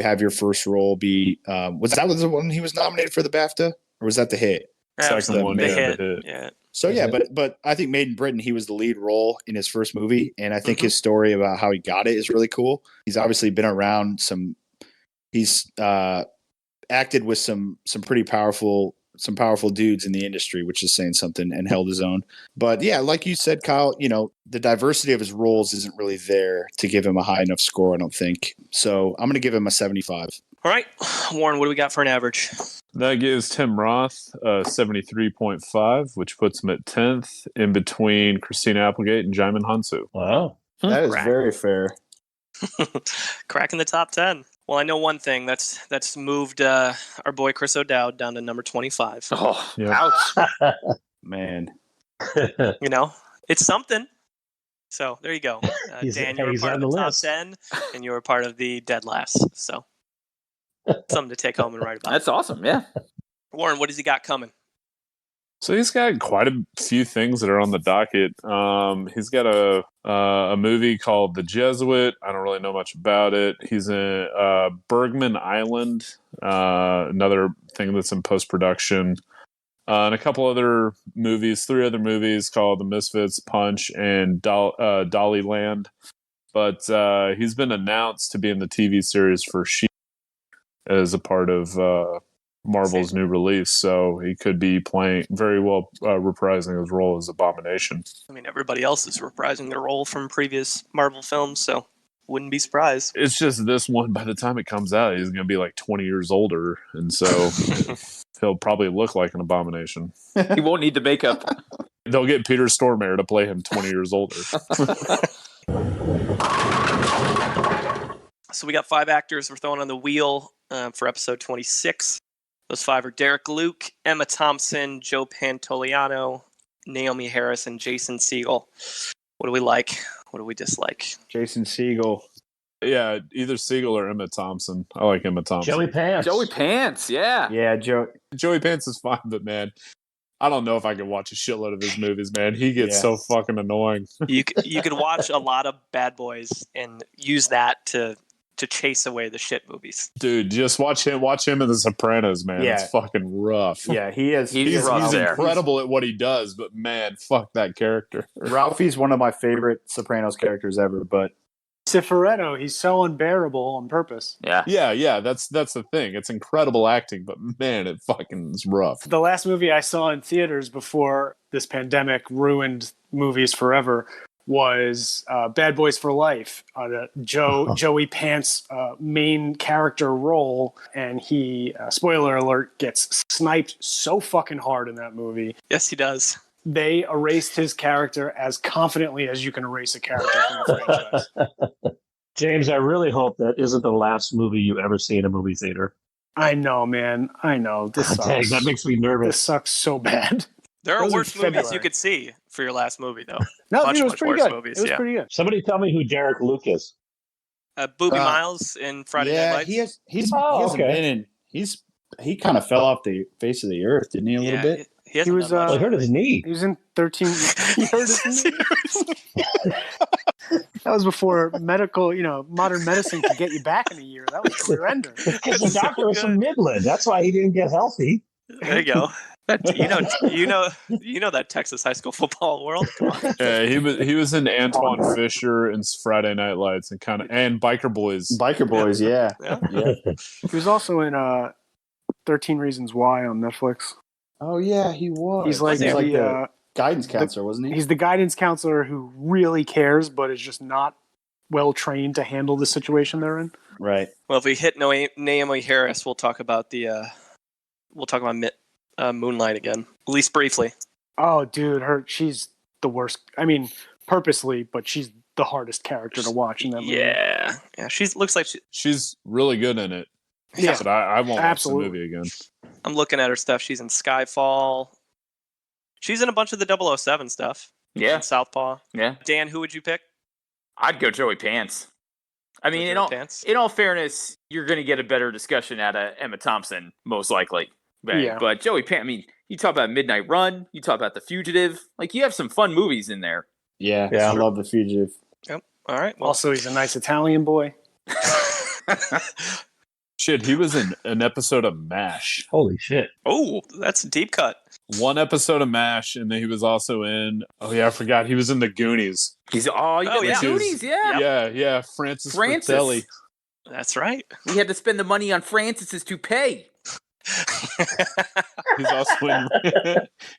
have your first role be. Was that the one he was nominated for the BAFTA, or was that the hit? Second one, the hit. Yeah. So yeah, but I think Made in Britain, he was the lead role in his first movie, and I think his story about how he got it is really cool. He's obviously been around he's acted with some pretty powerful dudes in the industry, which is saying something, and held his own. But yeah, like you said, Kyle, the diversity of his roles isn't really there to give him a high enough score, I don't think. So I'm going to give him a 75. All right, Warren, what do we got for an average? That gives Tim Roth 73.5, which puts him at 10th, in between Christina Applegate and Jaimin Hansu. Wow. That is very fair. Cracking the top 10. Well, I know one thing. That's moved our boy Chris O'Dowd down to number 25. Oh, Yeah. ouch. Man. You know, it's something. So there you go. He's- Dan, you were he's part on of the the top list. 10, and you were part of the dead last. So something to take home and write about. That's awesome. Yeah. Warren, what has he got coming? So he's got quite a few things that are on the docket. He's got a movie called The Jesuit. I don't really know much about it. He's in Bergman Island, another thing that's in post-production. And a couple other movies, 3 other movies called The Misfits, Punch, and Dollyland. But he's been announced to be in the TV series for She as a part of Marvel's new release. So he could be playing very well, reprising his role as Abomination. I mean, everybody else is reprising their role from previous Marvel films, so wouldn't be surprised. It's just this one, by the time it comes out, he's going to be like 20 years older. And so he'll probably look like an Abomination. He won't need the makeup. They'll get Peter Stormare to play him 20 years older. So we got 5 actors we're throwing on the wheel for episode 26. Those 5 are Derek Luke, Emma Thompson, Joe Pantoliano, Naomi Harris, and Jason Segel. What do we like? What do we dislike? Jason Segel. Yeah, either Siegel or Emma Thompson. I like Emma Thompson. Joey Pants. Joey Pants, yeah. Yeah, Joey Pants is fine, but man, I don't know if I could watch a shitload of his movies, man. He gets so fucking annoying. You could watch a lot of Bad Boys and use that to chase away the shit movies. Dude, just watch him in The Sopranos, man. Yeah. It's fucking rough. Yeah, he is. He's rough He's there. incredible at what he does, but man, fuck that character. Ralphie's one of my favorite Sopranos characters ever, but Cifaretto, he's so unbearable on purpose. Yeah. Yeah, that's the thing. It's incredible acting, but man, it fucking is rough. The last movie I saw in theaters before this pandemic ruined movies forever was Bad Boys for Life, Joey Pants' main character role, and he, spoiler alert, gets sniped so fucking hard in that movie. Yes, he does. They erased his character as confidently as you can erase a character from a franchise. James, I really hope that isn't the last movie you ever see in a movie theater. I know, man. I know. This sucks. Dang, that makes me This nervous. sucks so bad. There are Those are worse movies February. you could see for your last movie, though. No, Much, it was much pretty worse good. movies, It was yeah. pretty good. Somebody tell me who Derek Luke is. Booby Miles in Friday Night Lights. he hasn't okay. been in. He kind of fell off the face of the earth, didn't he? A little bit. He hasn't was, done much. Well, I heard his knee. He was in 13. He hurt his knee. That was before modern medicine could get you back in a year. That was a career ender. Because the doctor was from Midland. That's why he didn't get healthy. There you go. You know that Texas high school football world. Come on. Yeah, he was in Antoine Fisher and Friday Night Lights and Biker Boys. Biker Boys, yeah. He was also in 13 Reasons Why on Netflix. Oh yeah, he was. He's like the guidance counselor, wasn't he? He's the guidance counselor who really cares, but is just not well trained to handle the situation they're in. Right. Well, if we hit Naomi Harris, we'll talk about Moonlight again, at least briefly. Oh, dude, she's the worst. I mean, purposely, but she's the hardest character to watch in that movie. Yeah. She looks like She's really good in it. Yeah, But I won't absolutely. watch the movie again. I'm looking at her stuff. She's in Skyfall. She's in a bunch of the 007 stuff. Yeah. In Southpaw. Yeah. Dan, who would you pick? I'd go Joey Pants. I mean, in all fairness, you're going to get a better discussion out of Emma Thompson, most likely. Yeah. But Joey Pants, I mean, you talk about Midnight Run, you talk about The Fugitive. Like, you have some fun movies in there. Yeah. I love The Fugitive. Yep. All right. Well, Also, he's a nice Italian boy. Shit, he was in an episode of MASH. Holy shit. oh, that's a deep cut. One episode of MASH, and then he was also in. Oh yeah, I forgot. He was in the Goonies. You got the yeah. Goonies, yeah. Yeah. Francis Francis. Fratelli. That's right. We had to spend the money on Francis's toupee.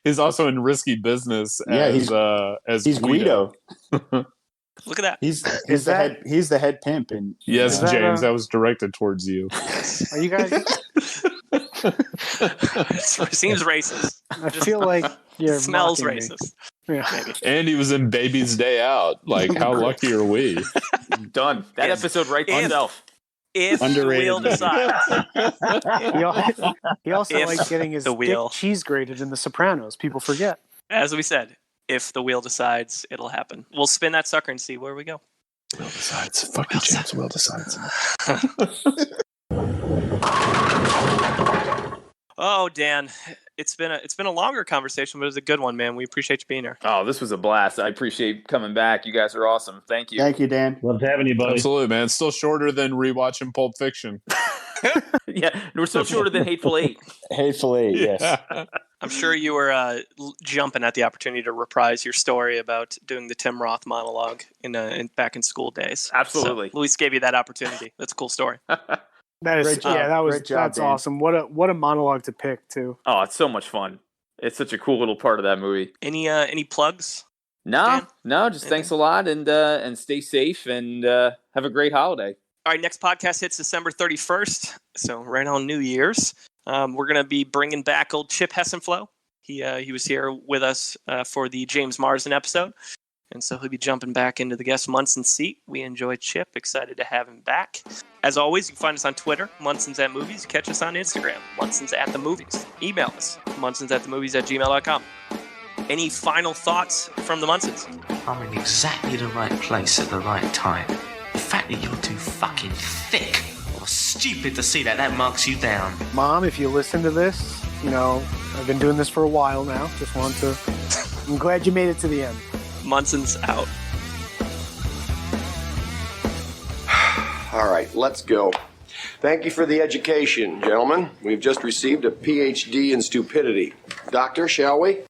He's also in Risky Business. As He's Guido. Look at that. He's the head pimp. And Yes, that, James, that was directed towards you. Are you guys? Seems racist. I feel like you're Smells mocking me. racist. Yeah. And he was in Baby's Day Out. Like, how lucky are we? Done. That And- episode writes and- itself. If Underrated the wheel movie. decides. He also If liked getting his the wheel- dick cheese grated in The Sopranos. People forget. As we said, if the wheel decides, it'll happen. We'll spin that sucker and see where we go. Will decides. Fuck you, James. Will decides. Oh, Dan, it's been a longer conversation, but it was a good one, man. We appreciate you being here. Oh, this was a blast. I appreciate coming back. You guys are awesome. Thank you. Thank you, Dan. Loved having you, buddy. Absolutely, man. Still shorter than rewatching Pulp Fiction. Yeah, we're so shorter than Hateful Eight. Hateful Eight, yes. I'm sure you were jumping at the opportunity to reprise your story about doing the Tim Roth monologue back in school days. Absolutely. So Luis gave you that opportunity. That's a cool story. That is, Great job. Great job, that's Dan. awesome. What a monologue to pick too. Oh, it's so much fun. It's such a cool little part of that movie. Any plugs? No, Dan? just thanks a lot and stay safe and have a great holiday. All right, next podcast hits December 31st, so right on New Year's. We're going to be bringing back old Chip Hessenflow. He was here with us for the James Marsden episode, and so he'll be jumping back into the guest Munson seat. We enjoy Chip. Excited to have him back. As always, you can find us on Twitter, Munsons at Movies. Catch us on Instagram, Munsons at the Movies. Email us, munsonsatthemovies@gmail.com. Any final thoughts from the Munsons? I'm in exactly the right place at the right time. The fact that you're too fucking thick or stupid to see that marks you down. Mom, if you listen to this, I've been doing this for a while now. Just want to. I'm glad you made it to the end. Munsons out. All right, let's go. Thank you for the education, gentlemen. We've just received a PhD in stupidity. Doctor, shall we?